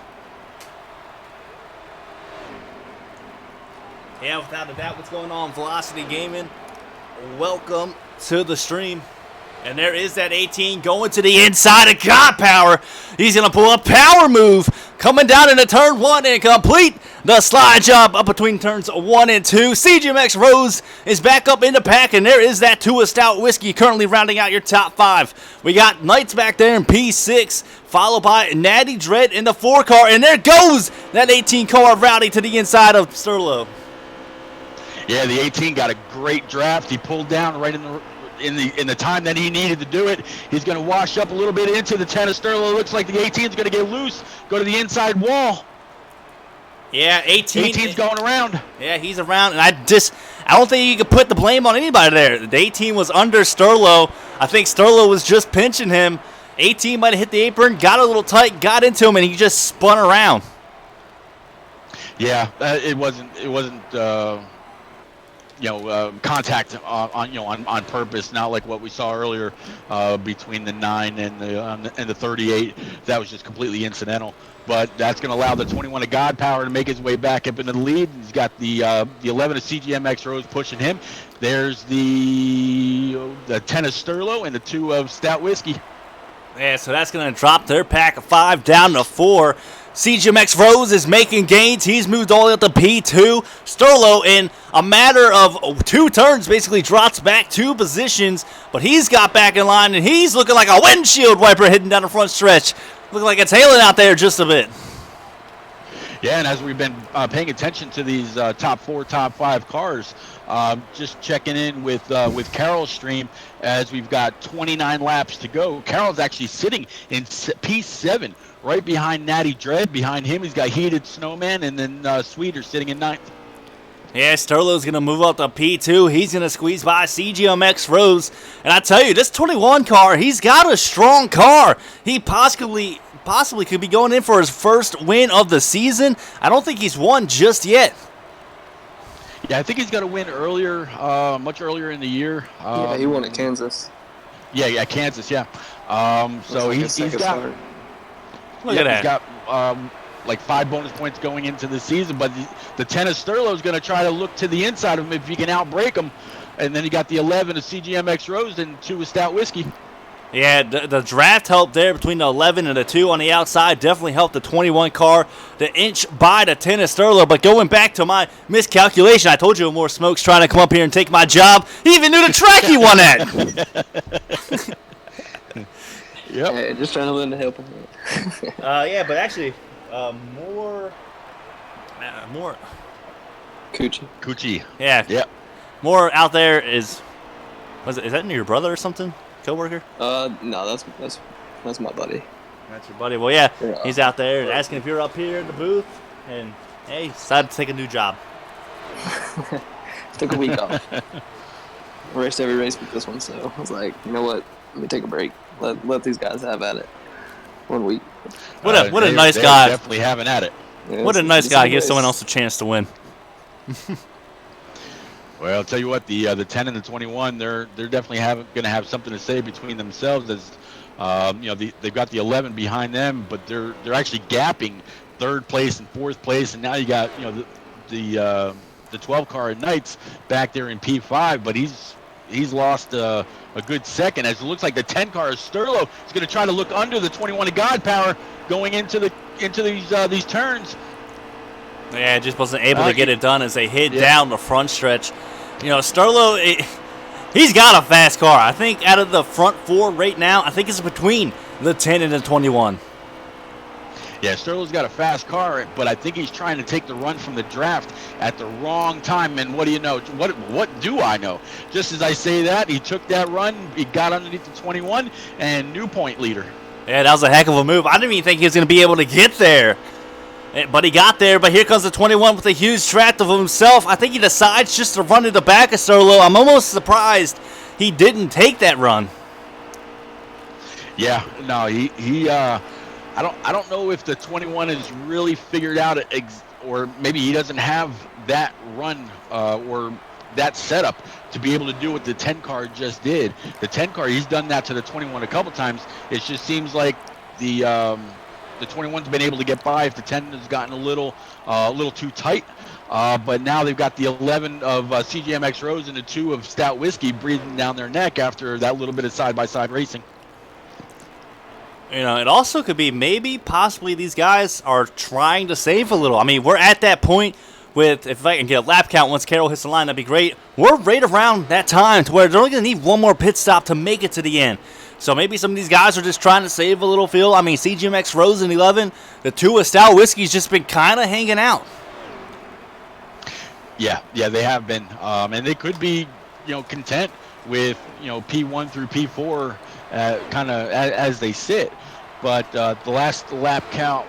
Yeah, without a doubt, what's going on, Velocity Gaming? Welcome to the stream. And there is that 18 going to the inside of God Power. He's going to pull a power move coming down into turn 1 and complete the slide job up between turns 1 and 2. CGMX Rose is back up in the pack, and there is that 2 of Stout Whiskey currently rounding out your top 5. We got Knights back there in P6, followed by Natty Dread in the 4 car, and there goes that 18 car of Rowdy to the inside of Sterlo. Yeah, the 18 got a great draft. He pulled down right in the time that he needed to do it. He's going to wash up a little bit into the 10 of Sterlo. Looks like the 18 is going to get loose, go to the inside wall. Yeah, 18's going around. Yeah, he's around, and I don't think you could put the blame on anybody there. The 18 was under Sterlo. I think Sterlo was just pinching him. 18 might have hit the apron, got a little tight, got into him, and he just spun around. Yeah, it wasn't contact on purpose, not like what we saw earlier between the 9 and the 38. That was just completely incidental. But that's going to allow the 21 of God Power to make his way back up into the lead. He's got the 11 of CGMX Rose pushing him. There's the 10 of Sterlo and the 2 of Stout Whiskey. Yeah, so that's going to drop their pack of 5 down to 4. CGMX Rose is making gains. He's moved all the way up to P2. Sterlo, in a matter of 2 turns, basically drops back 2 positions, but he's got back in line, and he's looking like a windshield wiper heading down the front stretch. Looking like it's hailing out there just a bit. Yeah, and as we've been paying attention to these top 4, top 5 cars, just checking in with Carroll's stream as we've got 29 laps to go. Carroll's actually sitting in P7, right behind Natty Dread. Behind him, he's got Heated Snowman, and then Sweeter sitting in 9th. Yeah, Sterlo's going to move up to P2. He's going to squeeze by CGMX Rose. And I tell you, this 21 car, he's got a strong car. He possibly could be going in for his first win of the season. I don't think he's won just yet. Yeah, I think he's got a win earlier, much earlier in the year. Yeah, he won at Kansas. Yeah, Kansas, yeah. So like he's got... start. Look at that. He's got like 5 bonus points going into the season, but the 10 of Sterlo is going to try to look to the inside of him if he can outbreak him. And then you got the 11 of CGMX Rose and 2 of Stout Whiskey. Yeah, the draft help there between the 11 and the 2 on the outside definitely helped the 21 car to inch by the 10 of Sterlo. But going back to my miscalculation, I told you more Smoke's trying to come up here and take my job. He even knew the track he won at. Yep. Hey, just trying to lend a helping hand. Yeah, but actually, more. Coochie. Yeah. Yep. More out there is that your brother or something? Coworker? No, that's my buddy. That's your buddy. Well, yeah, Yeah. he's out there asking if you're up here in the booth, and hey, decided to take a new job. Took a week off. I raced every race with this one, so I was like, you know what? Let me take a break. Let these guys have at it. 1 week. What a nice they're guy. Definitely having at it. Yeah, What a it's nice decent guy. Gives race. someone else a chance to win. Well, I'll tell you what, the 10 and the 21, they're definitely going to have something to say between themselves. As they've got the 11 behind them, but they're actually gapping 3rd place and 4th place, and now you got the 12 car at Knights back there in P5, but he's lost a good second, as it looks like the 10 car is Sterlo is going to try to look under the 21 of God Power going into these turns. Yeah, just wasn't able to get it done as they hit down the front stretch. Sterlo, he's got a fast car. I think out of the front 4 right now, I think it's between the 10 and the 21. Yeah, Sterlo's got a fast car, but I think he's trying to take the run from the draft at the wrong time. And what do you know? What do I know? Just as I say that, he took that run, he got underneath the 21, and new point leader. Yeah, that was a heck of a move. I didn't even think he was going to be able to get there. But he got there, but here comes the 21 with a huge track of himself. I think he decides just to run to the back of Sterlo. I'm almost surprised he didn't take that run. Yeah, no, I don't know if the 21 is really figured out, or maybe he doesn't have that run or that setup to be able to do what the 10 car just did. The 10 car, he's done that to the 21 a couple times. It just seems like the 21's been able to get by if the 10 has gotten a little too tight. But now they've got the 11 of CGMX Rose and the 2 of Stout Whiskey breathing down their neck after that little bit of side-by-side racing. It also could be possibly these guys are trying to save a little. I mean, we're at that point with, if I can get a lap count once Carroll hits the line, that'd be great. We're right around that time to where they're only going to need one more pit stop to make it to the end. So maybe some of these guys are just trying to save a little fuel. I mean, CGMX Rose and 11, the 2 of Stout Whiskey's just been kind of hanging out. Yeah, they have been. And they could be, content with, P1 through P4 kind of as they sit. But the last lap count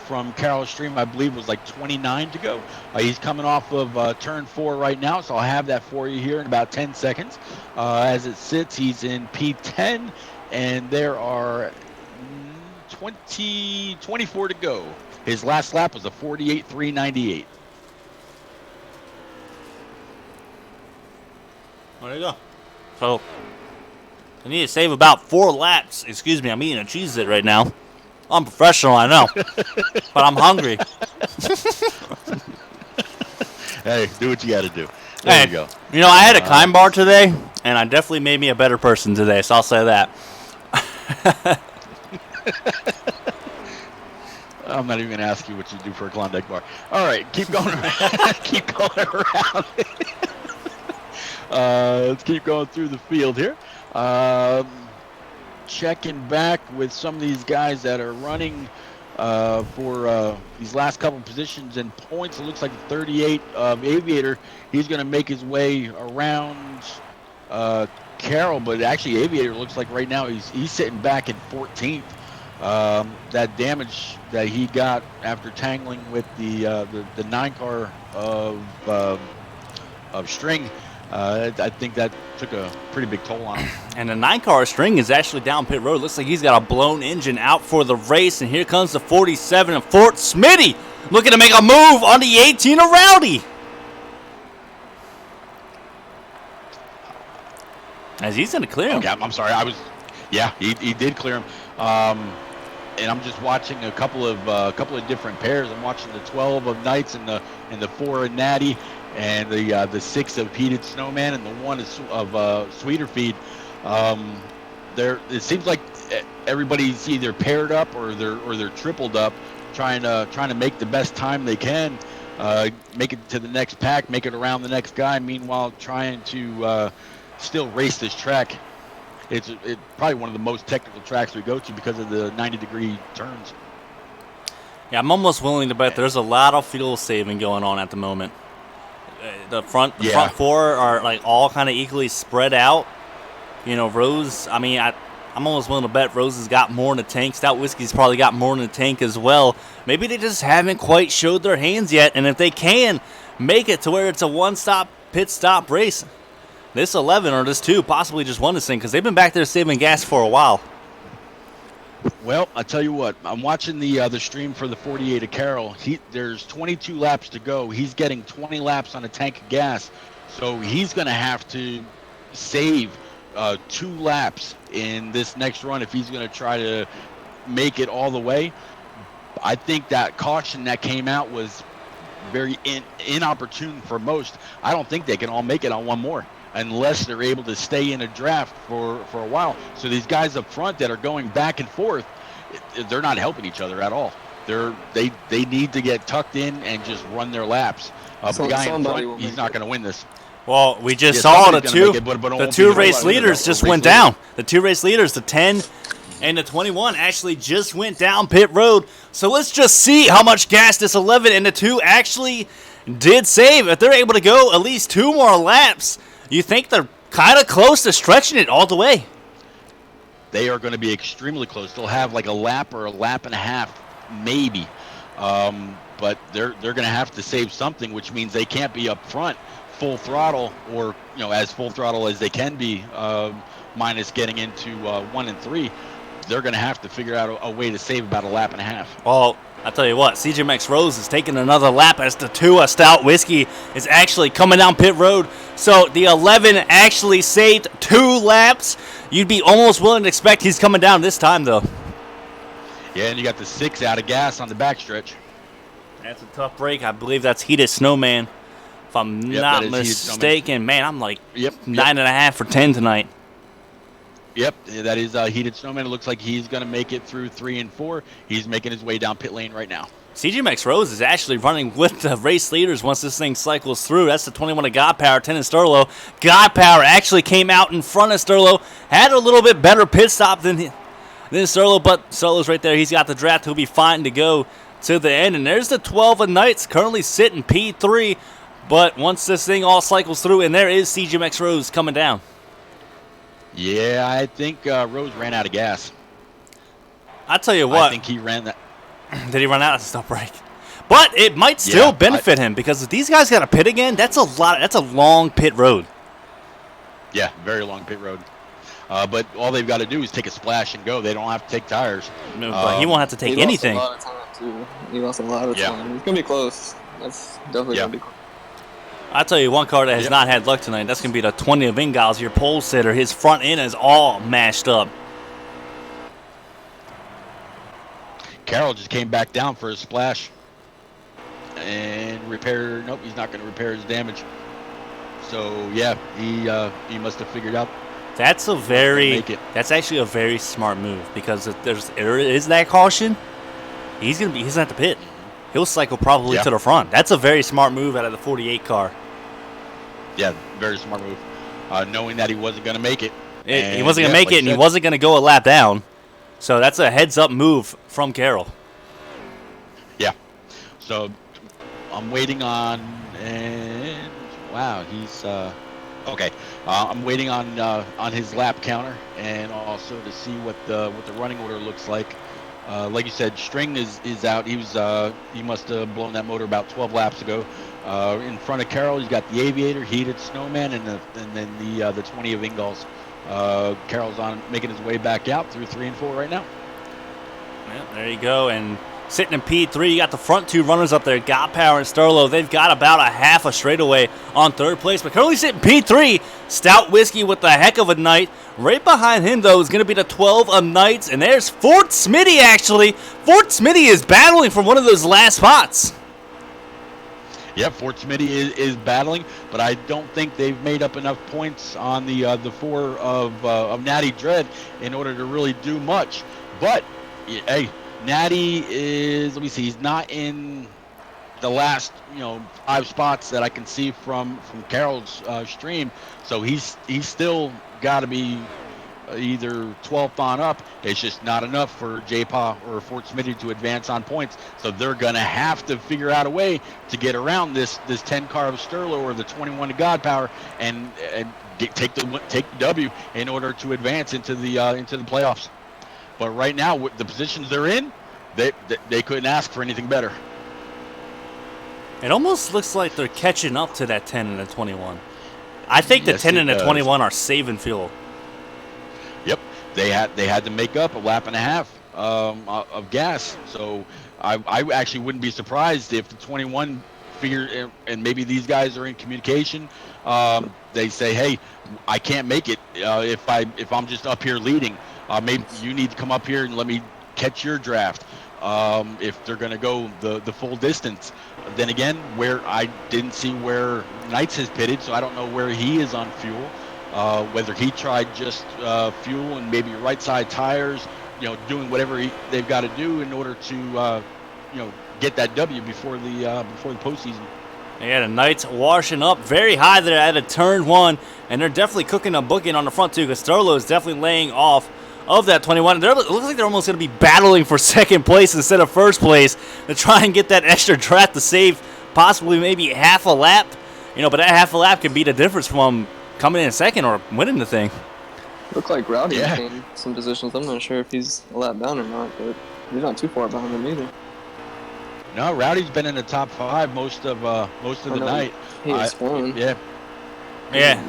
from Carroll's stream, I believe, was like 29 to go. He's coming off of turn 4 right now, so I'll have that for you here in about 10 seconds. As it sits, he's in P10, and there are 24 to go. His last lap was a 48.398. There you go. So, I need to save about 4 laps. Excuse me, I'm eating a Cheez-It right now. I'm professional, I know. But I'm hungry. Hey, do what you got to do. There you go. You know, I had a Kind bar today, and I definitely made me a better person today, so I'll say that. I'm not even going to ask you what you do for a Klondike bar. All right, keep going around. Keep going around. Let's keep going through the field here. Checking back with some of these guys that are running for these last couple positions and points. It looks like the 38 of Aviator, he's going to make his way around Carroll, but actually Aviator looks like right now he's sitting back in 14th. That damage that he got after tangling with the 9 car of String, I think that took a pretty big toll on him. And the 9 car String is actually down pit road. Looks like he's got a blown engine out for the race. And here comes the 47 of Fort Smitty, looking to make a move on the 18 of Rowdy. As he's going to clear him. Okay, I'm sorry. Yeah, he did clear him. And I'm just watching a couple of different pairs. I'm watching the 12 of Knights and the 4 of Natty, and the 6 of Heated Snowman, and the 1 of Sweeter Feed. It seems like everybody's either paired up or they're tripled up, trying to make the best time they can, make it to the next pack, make it around the next guy. Meanwhile, trying to still race this track. It's probably one of the most technical tracks we go to because of the 90-degree turns. Yeah, I'm almost willing to bet there's a lot of fuel saving going on at the moment. The front 4 are like all kind of equally spread out. You know, Rose, I mean, I'm almost willing to bet Rose has got more in the tank. Stout Whiskey's probably got more in the tank as well. Maybe they just haven't quite showed their hands yet, and if they can make it to where it's a one-stop, pit-stop race, this 11 or this 2 possibly just won this thing because they've been back there saving gas for a while. Well, I tell you what, I'm watching the stream for the 48 of Carroll. There's 22 laps to go. He's getting 20 laps on a tank of gas, so he's going to have to save 2 laps in this next run if he's going to try to make it all the way. I think that caution that came out was very inopportune for most. I don't think they can all make it on one more, unless they're able to stay in a draft for a while. So these guys up front that are going back and forth, they're not helping each other at all. They need to get tucked in and just run their laps. The guy in front, he's not going to win this. Well, we just saw the two race leaders just went down. The 2 race leaders, the 10 and the 21, actually just went down pit road. So let's just see how much gas this 11 and the 2 actually did save. If they're able to go at least 2 more laps, you think they're kind of close to stretching it all the way? They are going to be extremely close. They'll have like a lap or a lap and a half, maybe. But they're going to have to save something, which means they can't be up front full throttle, or as full throttle as they can be, minus getting into 1 and 3. They're going to have to figure out a way to save about a lap and a half. Well, I'll tell you what, CJ Max Rose is taking another lap as the 2 Stout Whiskey is actually coming down pit road. So the 11 actually saved 2 laps. You'd be almost willing to expect he's coming down this time, though. Yeah, and you got the 6 out of gas on the backstretch. That's a tough break. I believe that's Heated Snowman, if I'm not mistaken. Man, I'm like 9.5 for 10 tonight. Yep, that is Heated Snowman. It looks like he's going to make it through 3 and 4. He's making his way down pit lane right now. CJ Max Rose is actually running with the race leaders once this thing cycles through. That's the 21 of God Power, 10 of Sterlo. God Power actually came out in front of Sterlo, had a little bit better pit stop than Sterlo, but Sterlo's right there. He's got the draft. He'll be fine to go to the end. And there's the 12 of Knights currently sitting P3. But once this thing all cycles through, and there is CJ Max Rose coming down. Yeah, I think Rose ran out of gas. I tell you what. I think he ran that. Did he run out of stop break? But it might still benefit him, because if these guys got to pit again, that's a long pit road. Yeah, very long pit road. But all they've got to do is take a splash and go. They don't have to take tires. No, but he won't have to take anything. He lost a lot of time, too. He lost a lot of time. It's going to be close. That's definitely going to be close. I'll tell you one car that has not had luck tonight. That's going to be the 20 of Ingalls, your pole sitter. His front end is all mashed up. Carroll just came back down for a splash and repair. Nope, he's not going to repair his damage. So yeah, he must have figured out. That's actually a very smart move, because if there is that caution, he's gonna have to pit. He'll cycle probably to the front. That's a very smart move out of the 48 car. Yeah, very smart move. Knowing that he wasn't going to make it. He wasn't going to make it, and he wasn't going to go a lap down. So that's a heads-up move from Carroll. Yeah. So I'm waiting on, and wow, he's okay. I'm waiting on his lap counter, and also to see what the running order looks like. Like you said, String is out. He must have blown that motor about 12 laps ago. In front of Carroll, he's got the Aviator, Heated Snowman, and then the 20 of Ingalls. Carroll's making his way back out through 3 and 4 right now. Yeah, there you go. And sitting in P3, you got the front two runners up there, Got Power and Sterlo. They've got about a half a straightaway on third place, but currently sitting P3, Stout Whiskey with the heck of a night. Right behind him, though, is going to be the 12 of Knights, and there's Fort Smitty, actually. Fort Smitty is battling for one of those last spots. Yep, Fort Smitty is battling, but I don't think they've made up enough points on the 4 of Natty Dread in order to really do much. But, hey, Natty is, let me see, he's not in the last 5 spots that I can see from Carroll's stream, so he's still got to be either 12th on up. It's just not enough for J-Paw or Fort Smitty to advance on points, so they're going to have to figure out a way to get around this 10 car of Sterlo or the 21 of God Power and take the W in order to advance into the playoffs. But right now, with the positions they're in, they couldn't ask for anything better. It almost looks like they're catching up to that 10 and the 21. I think the 10 and the 21 are saving fuel. Yep, they had to make up a lap and a half of gas. So I actually wouldn't be surprised if the 21 figure, and maybe these guys are in communication. They say, hey, I can't make it if I'm just up here leading. Maybe you need to come up here and let me catch your draft. If they're going to go the full distance. Then again, where I didn't see where Knights has pitted, so I don't know where he is on fuel. Whether he tried just fuel and maybe right side tires, doing whatever they've got to do in order to get that W before the postseason. Yeah, the Knights washing up very high there at a turn 1, and they're definitely cooking a booking on the front too, because Sterlo is definitely laying off of that 21. It looks like they're almost going to be battling for second place instead of first place to try and get that extra draft to save possibly maybe half a lap. But that half a lap could be the difference from coming in second or winning the thing. Looked like Rowdy gained some positions. I'm not sure if he's a lap down or not, but he's not too far behind him either. No, Rowdy's been in the top 5 most of the night. He was spun. Yeah. Yeah,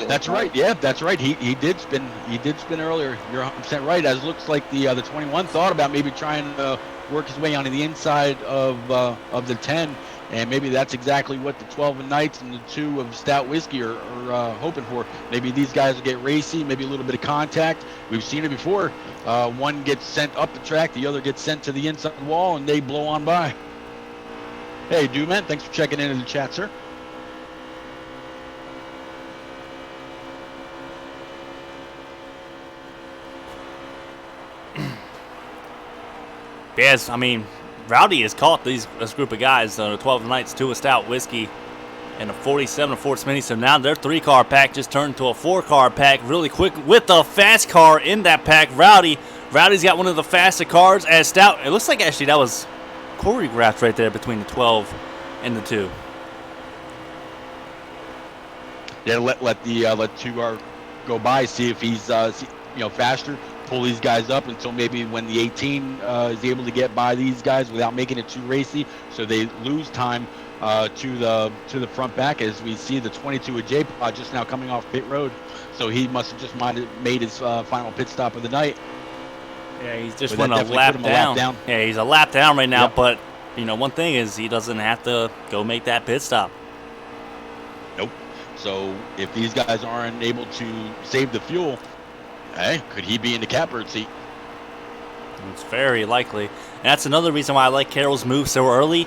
that's right. Yeah, that's right. He did spin. He did spin earlier. You're 100% right. As looks like the 21 thought about maybe trying to work his way onto the inside of the 10, and maybe that's exactly what the 12 of Knights and the 2 of Stout Whiskey are hoping for. Maybe these guys will get racy, maybe a little bit of contact. We've seen it before. One gets sent up the track, the other gets sent to the inside wall, and they blow on by. Hey, Duman, thanks for checking in the chat, sir. Yes, I mean, Rowdy has caught this group of guys, the 12 Knights, 2 of Stout Whiskey, and a 47 of Fort Smitty. So now their 3-car pack just turned into a 4-car pack really quick with the fast car in that pack. Rowdy's got one of the faster cars as Stout. It looks like actually that was choreographed right there between the 12 and the 2. Yeah, let 2-car go by, see if he's faster. Pull these guys up until maybe when the 18 is able to get by these guys without making it too racy, so they lose time to the front back. As we see the 22 of J-Pod just now coming off pit road, so he must have just made his final pit stop of the night. Yeah, he's just went a lap down. Yeah, he's a lap down right now. Yep. But one thing is he doesn't have to go make that pit stop. Nope. So if these guys aren't able to save the fuel, hey, could he be in the catbird seat? It's very likely. And that's another reason why I like Carroll's move so early.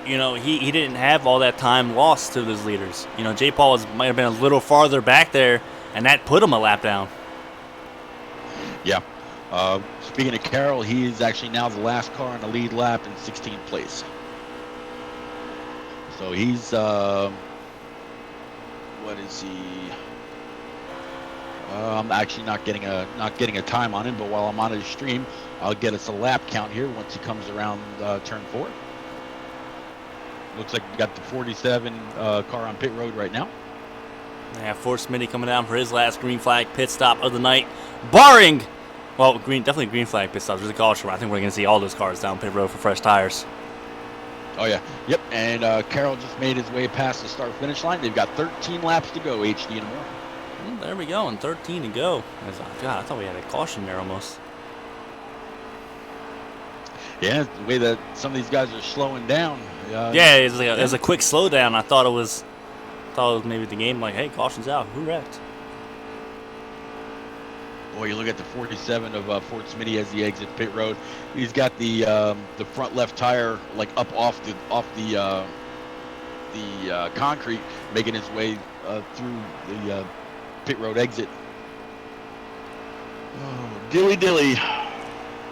You know, he didn't have all that time lost to his leaders. You know, J. Paul might have been a little farther back there, and that put him a lap down. Yeah. Speaking of Carroll, he is actually now the last car in the lead lap in 16th place. So he's what is he? I'm actually not getting a time on him, but while I'm on his stream, I'll get us a lap count here once he comes around turn 4. Looks like we got the 47 car on pit road right now. Yeah, Force Smitty coming down for his last green flag pit stop of the night, barring, well, definitely green flag pit stops. There's a caution. I think we're going to see all those cars down pit road for fresh tires. Oh yeah, yep. And Carroll just made his way past the start-finish line. They've got 13 laps to go. HD and more. There we go, and 13 to go. God, I thought we had a caution there almost. Yeah, the way that some of these guys are slowing down. Yeah, it was a quick slowdown. I thought it was maybe the game like, hey, caution's out. Who wrecked? Boy, you look at the 47 of Fort Smitty as he exits pit road. He's got the front left tire like up off the concrete, making his way through the pit road exit. Oh, dilly.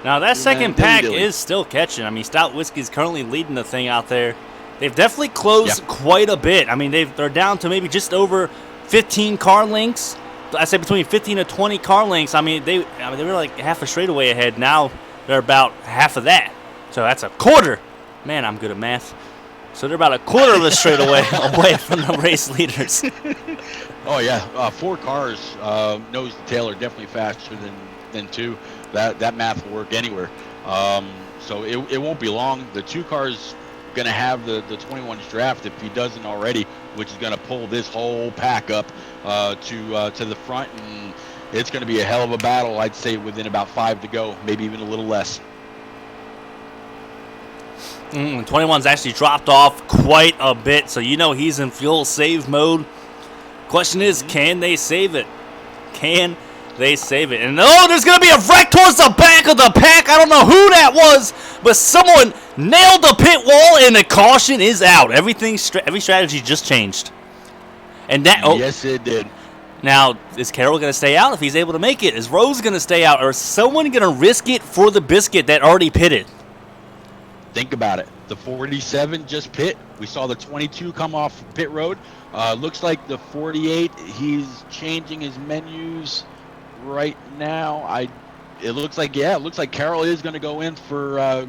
Now that second pack is still catching. I mean, Stout Whiskey's currently leading the thing out there. They've definitely closed quite a bit. I mean, they're down to maybe just over 15 car lengths. I say between 15 to 20 car lengths. I mean, they were like half a straightaway ahead. Now they're about half of that. So that's a quarter. Man, I'm good at math. So they're about a quarter of the straightaway away from the race leaders. Oh yeah, 4 cars nose to tail are definitely faster than 2. That math will work anywhere. So it won't be long. The 2 cars going to have the 21's draft if he doesn't already, which is going to pull this whole pack up to the front, and it's going to be a hell of a battle. I'd say within about 5 to go, maybe even a little less. 21's actually dropped off quite a bit, so you know he's in fuel save mode. Question is, can they save it? Can they save it? And there's going to be a wreck towards the back of the pack. I don't know who that was, but someone nailed the pit wall, and the caution is out. Every strategy just changed. And that yes, it did. Now, is Carroll going to stay out if he's able to make it? Is Rose going to stay out? Or is someone going to risk it for the biscuit that already pitted? Think about it. The 47 just pit. We saw the 22 come off pit road. Looks like the 48, he's changing his menus right now. It looks like Carroll is going to go in for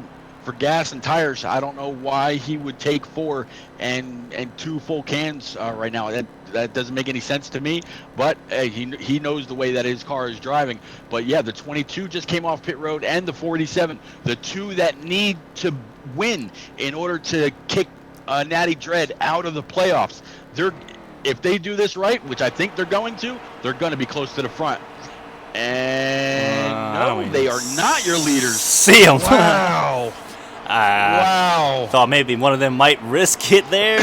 gas and tires. I don't know why he would take 4 and 2 full cans right now. That doesn't make any sense to me, but he knows the way that his car is driving. But yeah, the 22 just came off pit road, and the 47, the 2 that need to win in order to kick Natty Dread out of the playoffs. If they do this right, which I think they're going to be close to the front. And no, they are not your leaders. See them. Wow. Wow. Thought maybe one of them might risk it there.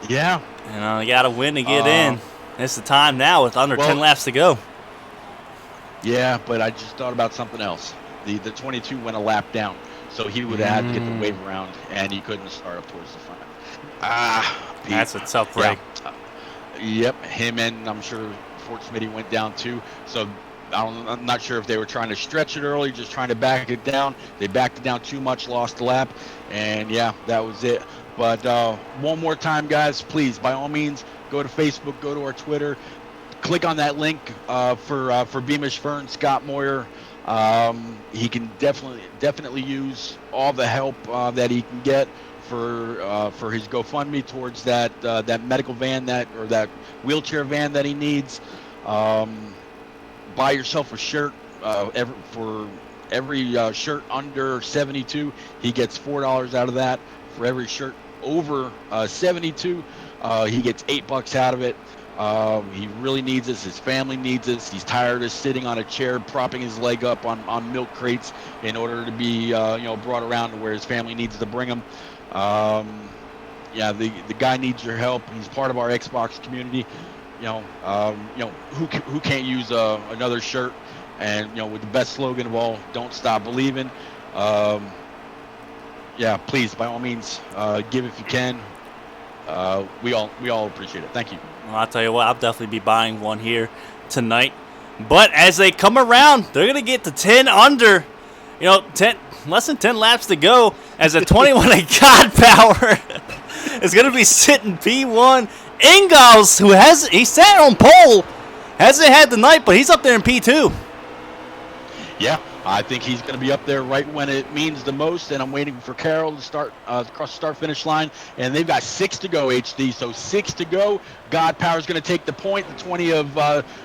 Yeah. You know, you got to win to get in. It's the time now with under 10 laps to go. Yeah, but I just thought about something else. The 22 went a lap down, so he would have had to get the wave around, and he couldn't start up towards the front. Pete. That's a tough break. Yeah. Yep, him and I'm sure Fort Smitty went down too. So I'm not sure if they were trying to stretch it early, just trying to back it down. They backed it down too much, lost the lap, and yeah, that was it. But one more time, guys, please, by all means, go to Facebook, go to our Twitter, click on that link for Beamish Fern, Scott Moyer. He can definitely use all the help that he can get for his GoFundMe towards that medical van or that wheelchair van that he needs. Buy yourself a shirt. For every shirt under 72, he gets $4 out of that. For every shirt over 72, he gets $8 out of it. He really needs this. His family needs this. He's tired of sitting on a chair, propping his leg up on milk crates in order to be brought around to where his family needs to bring him. yeah, the guy needs your help. He's part of our Xbox community. Who can't use another shirt? And with the best slogan of all, "Don't stop believing." Yeah, please, by all means, give if you can. We all appreciate it. Thank you. Well, I'll tell you what, I'll definitely be buying one here tonight. But as they come around, they're going to get to 10 under. Less than 10 laps to go as a 21 of God Power is going to be sitting P1. Ingalls, he sat on pole, hasn't had the night, but he's up there in P2. Yeah, I think he's going to be up there right when it means the most, and I'm waiting for Carroll to start across the start-finish line, and they've got 6 to go, HD, so 6 to go. God Power's going to take the point. The 20 of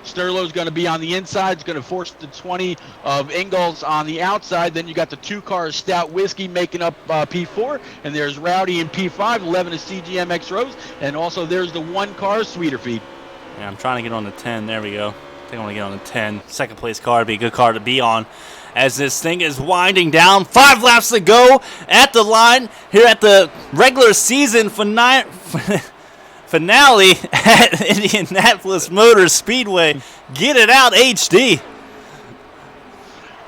Sterlo's going to be on the inside. It's going to force the 20 of Ingalls on the outside. Then you got the 2 cars Stout Whiskey making up P4, and there's Rowdy in P5, 11 is CGMX Rose, and also there's the 1 car Sweeter Feed. Yeah, I'm trying to get on the 10. There we go. I think I want to get on the 10. Second place car would be a good car to be on as this thing is winding down. 5 laps to go at the line here at the regular season finale at Indianapolis Motor Speedway. Get it out, HD.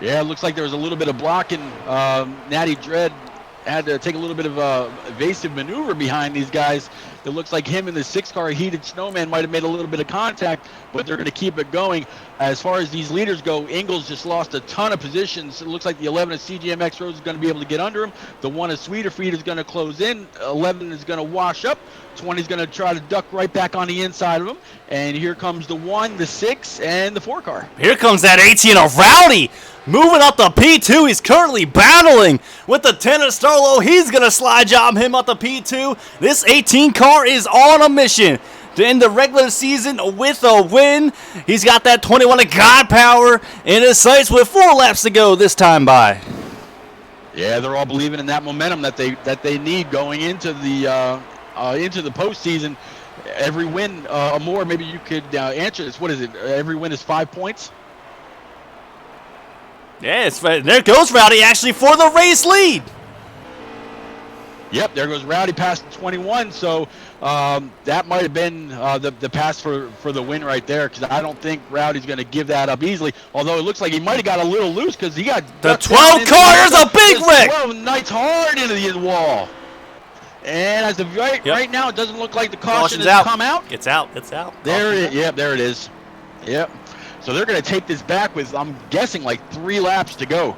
Yeah, it looks like there was a little bit of blocking. Natty Dread had to take a little bit of evasive maneuver behind these guys. It looks like him and the 6-car Heated Snowman might have made a little bit of contact, but they're going to keep it going. As far as these leaders go, Ingalls just lost a ton of positions. It looks like the 11 of CGMX Rose is going to be able to get under him. The 1 of Sweeter Feed is going to close in. 11 is going to wash up. 20 is going to try to duck right back on the inside of him. And here comes the 1, the 6, and the 4-car. Here comes that 18 of Rowdy. Moving up to P2, he's currently battling with the 10 of Starlo. He's going to slide job him up to P2. This 18 car is on a mission to end the regular season with a win. He's got that 21 of God Power in his sights with 4 laps to go this time by. Yeah, they're all believing in that momentum that they need going into the postseason. Every win or more, maybe you could answer this. What is it? Every win is 5 points? Yeah, there goes Rowdy actually for the race lead. Yep, there goes Rowdy past the 21. So that might have been the pass for the win right there, because I don't think Rowdy's going to give that up easily. Although it looks like he might have got a little loose because he got the 12 car is a big wreck. 12 Knights hard into the wall. And as of right now, it doesn't look like the caution has come out. It's out. There it is. Yep, there it is. Yep. So they're going to take this back with, I'm guessing, like 3 laps to go.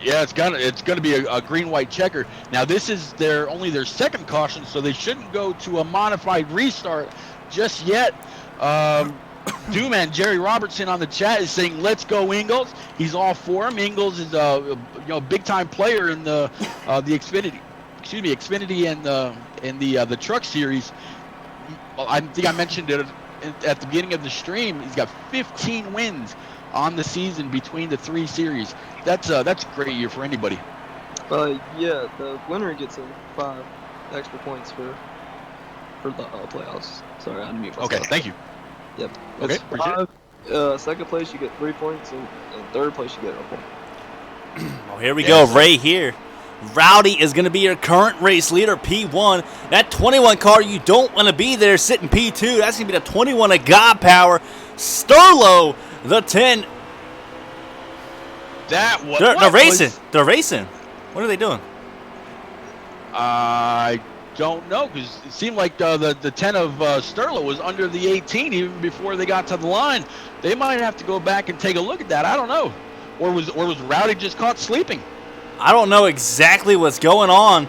Yeah, it's gonna be a green-white checker. Now this is only their second caution, so they shouldn't go to a modified restart just yet. Doom and Jerry Robertson on the chat is saying, "Let's go Ingalls." He's all for him. Ingalls is a big-time player in the Xfinity. Xfinity and the Truck Series. Well, I think I mentioned it at the beginning of the stream. He's got 15 wins on the season between the 3 series. That's a great year for anybody. Yeah, the winner gets 5 extra points for the playoffs. Sorry, I unmute myself. Okay, thank you. Yep. Okay, appreciate it. Second place you get 3 points, and third place you get a point. Well, here we go, Ray here. Rowdy is going to be your current race leader, P1. That 21 car, you don't want to be there sitting P2. That's going to be the 21 of God Power. Sterlo, the 10. They're racing. They're racing. What are they doing? I don't know, because it seemed like the 10 of Sterlo was under the 18 even before they got to the line. They might have to go back and take a look at that. I don't know. Or was Rowdy just caught sleeping? I don't know exactly what's going on,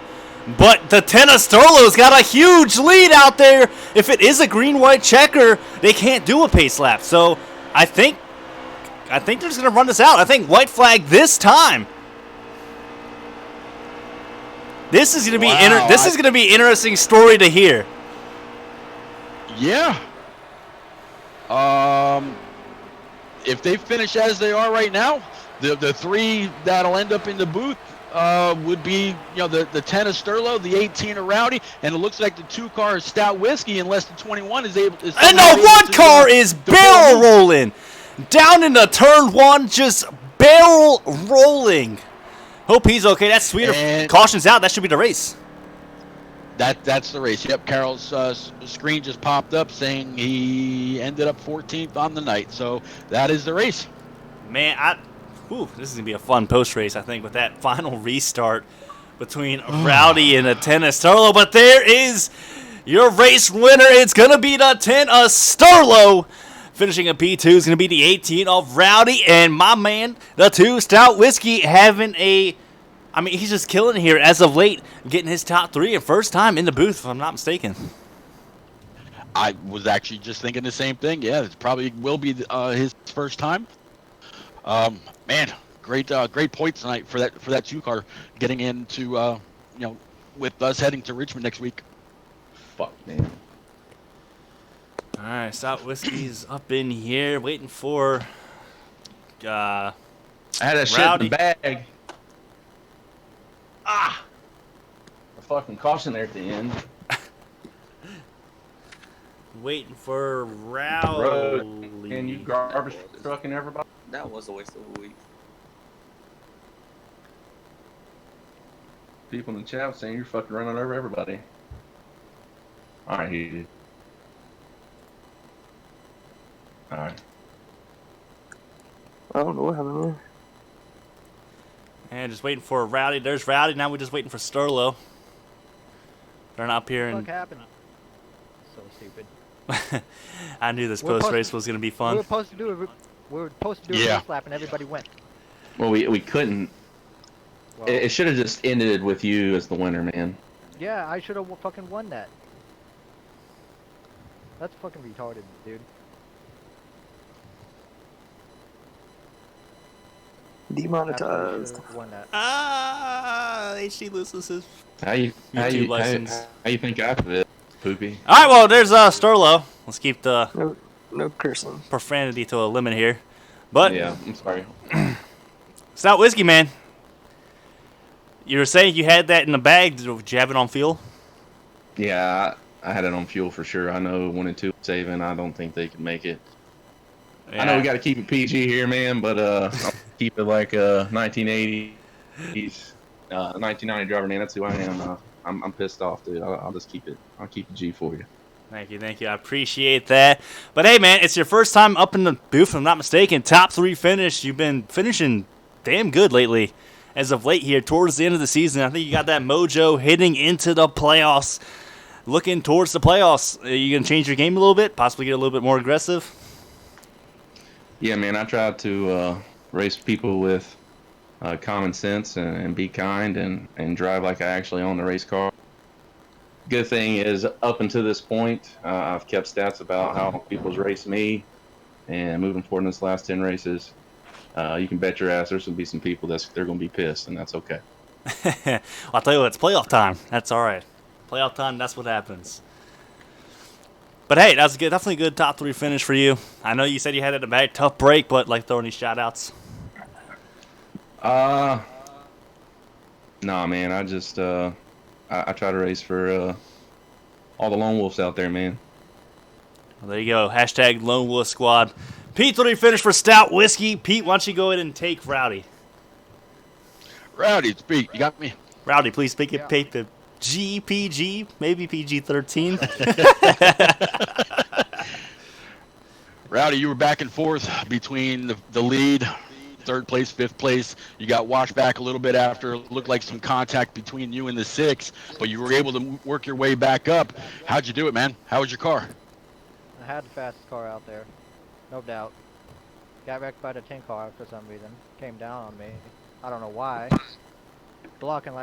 but the 10 of Sterlo's got a huge lead out there. If it is a green-white checker, they can't do a pace lap. So I think they're just going to run this out. I think white flag this time. This is going to be this is going to be an interesting story to hear. Yeah. If they finish as they are right now, the 3 that'll end up in the booth would be the 10 of Sterlo, the 18 of Rowdy, and it looks like the 2 car is Stout Whiskey, unless the 21 is able to. And the 1 car is barrel rolling down into turn 1, just barrel rolling. Hope he's okay. That's sweet. Caution's out. That should be the race. That's the race. Yep, Carol's screen just popped up saying he ended up 14th on the night. So that is the race. Man, this is going to be a fun post-race, I think, with that final restart between Rowdy and a 10 Sturlo. But there is your race winner. It's going to be the 10 Sturlo. Finishing a P2 is going to be the 18 of Rowdy. And my man, the 2 Stout Whiskey, having he's just killing it here as of late, getting his top 3 and first time in the booth, if I'm not mistaken. I was actually just thinking the same thing. Yeah, it probably will be his first time. Man, great point tonight for that 2 car getting into with us heading to Richmond next week. Fuck, man. All right, Stout Whiskey's up in here waiting for I had that shit Rowdy. in the bag. A fucking caution there at the end. Waiting for Road. Rowdy. And you garbage trucking everybody. That was a waste of a week. People in the chat saying you're fucking running over everybody. Alright, here you. Alright. I don't know what happened there. And just waiting for Rowdy. There's Rowdy. Now we're just waiting for Sturlo. They're not up here. What And the fuck happened? So stupid. I knew this We're post race was going to be We fun. were supposed to do a Yeah. race lap and everybody went. Well, we couldn't. Well, It should have just ended with you as the winner, man. yeah, I should have fucking won that. That's fucking retarded, dude. Demonetized. Should've won that. HD loses his How you YouTube license. how you think after this, Poopy? All right, well, there's Sturlo. Let's keep the No cursing. profanity to a limit here. But Yeah, I'm sorry. Stout Whiskey, man. You were saying you had that in the bag. Did you have it on fuel? Yeah, I had it on fuel for sure. I know 1 and 2 saving. I don't think they can make it. I know we got to keep it PG here, man, but I'll keep it like 1980s, 1990 driver, man. That's who I am. I'm pissed off, dude. I'll just keep it. I'll keep it G for you. Thank you. I appreciate that. But hey, man, it's your first time up in the booth, if I'm not mistaken. Top 3 finish. You've been finishing damn good lately. As of late here, towards the end of the season, I think you got that mojo hitting into the playoffs. Looking towards the playoffs, are you going to change your game a little bit? Possibly get a little bit more aggressive? Yeah, man. I try to race people with common sense and be kind and drive like I actually own the race car. Good thing is, up until this point, I've kept stats about how people's raced me, and moving forward in this last 10 races, you can bet your ass there's going to be some people they're going to be pissed, and that's okay. Well, I'll tell you what, it's playoff time. That's all right. Playoff time, that's what happens. But hey, that's good. Definitely a good top 3 finish for you. I know you said you had it in the bag. Tough break, but like throwing these shout-outs. Nah, man. I just I try to race for all the lone wolves out there, man. Well, there you go. Hashtag Lone Wolf Squad. P3 finish for Stout Whiskey. Pete, why don't you go ahead and take Rowdy? Rowdy, speak. You got me. Rowdy, please speak Yeah. it. Paper. GPG, maybe PG-13. Rowdy, you were back and forth between the lead, 3rd place, 5th place. You got washed back a little bit after it looked like some contact between you and the 6, but you were able to work your way back up. How'd you do it, man? How was your car? I had the fastest car out there, no doubt. Got wrecked by the 10 car for some reason. Came down on me. I don't know why. Blocking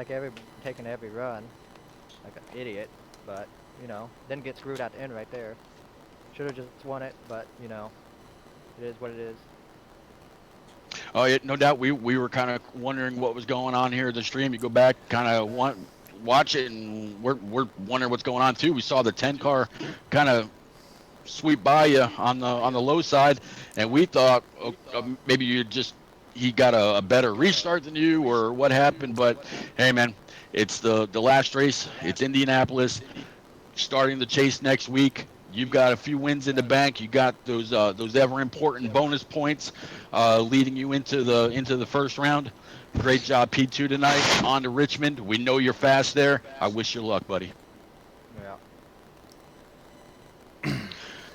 taking every run, like an idiot. But didn't get screwed at the end right there. Should have just won it, but it is what it is. Oh, yeah, no doubt. We were kind of wondering what was going on here at the stream. You go back, kind of watch it, and we're wondering what's going on too. We saw the 10 car kind of sweep by you on the low side, and we thought maybe he got a better restart than you or what happened. But hey, man, it's the last race. It's Indianapolis, starting the chase next week. You've got a few wins in the bank. You got those ever important bonus points leading you into the first round. Great job, P2 tonight. On to Richmond. We know you're fast there. I wish you luck, buddy.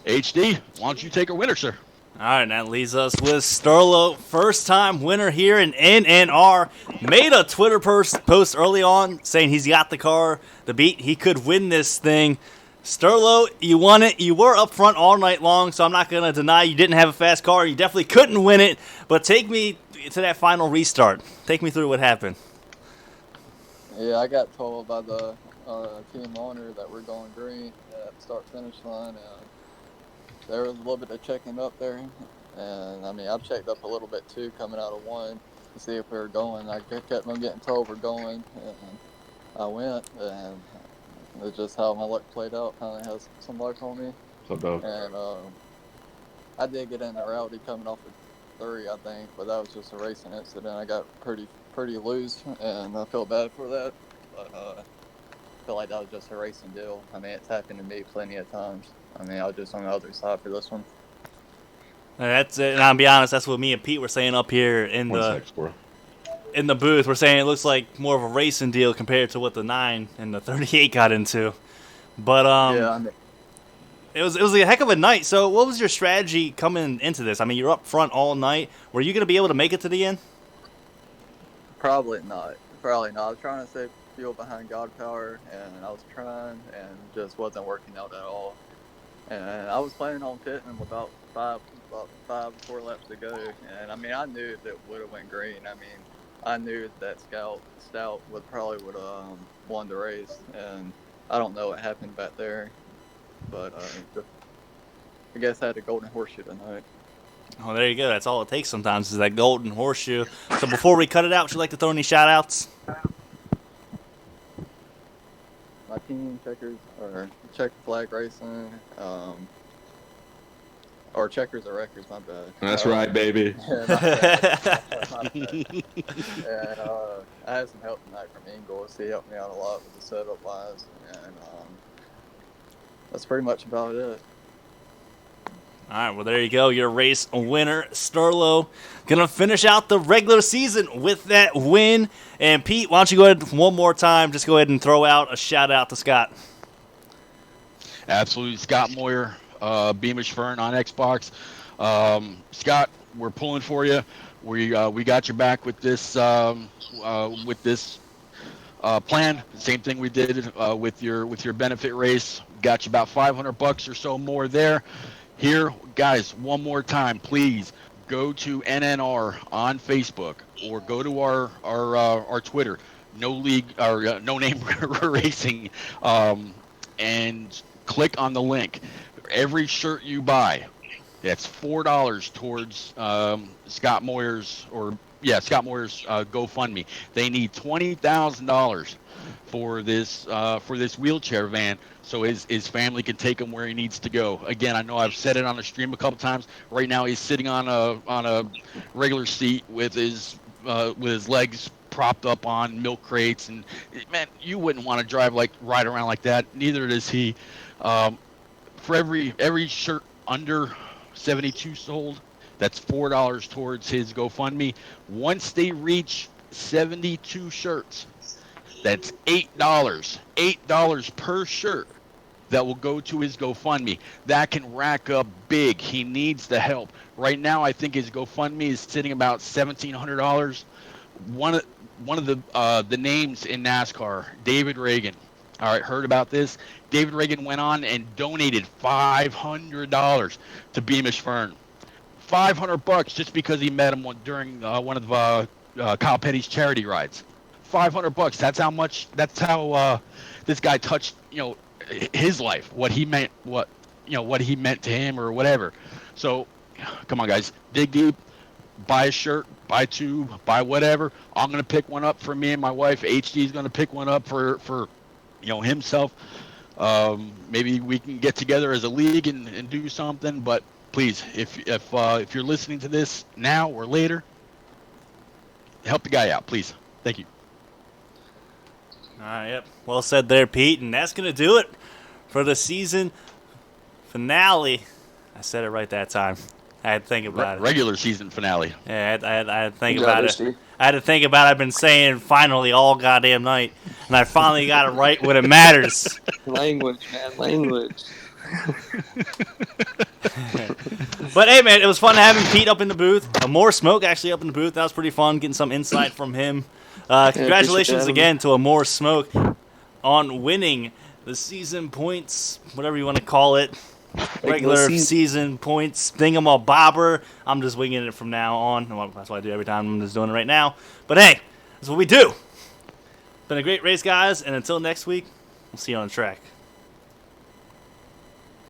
HD, why don't you take a winner, sir? All right, that leaves us with Sterlo, first-time winner here in NNR. Made a Twitter post early on saying he's got the car to beat. He could win this thing. Sterlo, you won it. You were up front all night long, so I'm not going to deny you didn't have a fast car. You definitely couldn't win it, but take me to that final restart. Take me through what happened. Yeah, I got told by the team owner that we're going green at start-finish line, and there was a little bit of checking up there, and I mean, I checked up a little bit too coming out of one to see if we were going. I kept on getting told we're going, and I went, and it's just how my luck played out. Kind of has some luck on me. So dope. And I did get in the rowdy coming off of 3, I think, but that was just a racing incident. I got pretty loose, and I feel bad for that. But I feel like that was just a racing deal. I mean, it's happened to me plenty of times. I mean, I was just on the other side for this one. That's it. And I'll be honest, that's what me and Pete were saying up here in the booth. We're saying it looks like more of a racing deal compared to what the 9 and the 38 got into. But yeah, I mean, it was a heck of a night. So what was your strategy coming into this? I mean, you're up front all night. Were you going to be able to make it to the end? probably not. Probably not. I was trying to save fuel behind God Power, and I was trying, and just wasn't working out at all. And I was planning on pitting him about five or 4 laps to go. And I mean, I knew that would have went green. I mean, I knew that Stout would have won the race. And I don't know what happened back there, but I guess I had a golden horseshoe tonight. Oh, there you go. That's all it takes sometimes is that golden horseshoe. So before we cut it out, would you like to throw any shout-outs? My team, Checker Flag Racing, or Checkers or Records, my bad. That's right, baby. Yeah, my bad. My bad. And I had some help tonight from Ingles. He helped me out a lot with the setup wise, and that's pretty much about it. All right, well, there you go. Your race winner, Sterlo, going to finish out the regular season with that win. And, Pete, why don't you go ahead one more time, just go ahead and throw out a shout-out to Scott. Absolutely. Scott Moyer, Beamish Fern on Xbox. Scott, we're pulling for you. We got your back with this plan. Same thing we did with your benefit race. Got you about $500 or so more there. Here, guys, one more time, please go to NNR on Facebook or go to our Twitter, No Name Racing, and click on the link. Every shirt you buy, that's $4 towards Scott Moyer's GoFundMe. They need $20,000 for this wheelchair van, so his family can take him where he needs to go. Again, I know I've said it on the stream a couple times. Right now, he's sitting on a regular seat with his legs propped up on milk crates, and man, you wouldn't want to ride around like that. Neither does he. For every shirt under 72 sold, that's $4 towards his GoFundMe. Once they reach 72 shirts, that's $8 per shirt that will go to his GoFundMe. That can rack up big. He needs the help. Right now, I think his GoFundMe is sitting about $1,700. One of the names in NASCAR, David Reagan. All right, heard about this? David Reagan went on and donated $500 to Beamish Fern. $500 just because he met him during one of Kyle Petty's charity rides. $500. That's how this guy touched his life. What he meant to him or whatever. So, come on, guys, dig deep. Buy a shirt, buy 2, buy whatever. I'm gonna pick one up for me and my wife. HD's gonna pick one up for himself. Maybe we can get together as a league and do something. But please, if you're listening to this now or later, help the guy out, please. Thank you. All right, yep. Well said there, Pete. And that's going to do it for the season finale. I said it right that time. I had to think about it. Regular season finale. Yeah, I had to think about it. I had to think about it. I've been saying finally all goddamn night. And I finally got it right when it matters. Language, man. Language. But hey, man, it was fun having Pete up in the booth. More Smoke actually up in the booth. That was pretty fun, getting some insight from him. Congratulations again to More Smoke on winning the season points, whatever you want to call it. Regular season points thingamabobber. I'm just winging it from now on. Well, that's what I do every time. I'm just doing it right now. But hey, that's what we do. Been a great race, guys, and until next week, we'll see you on the track.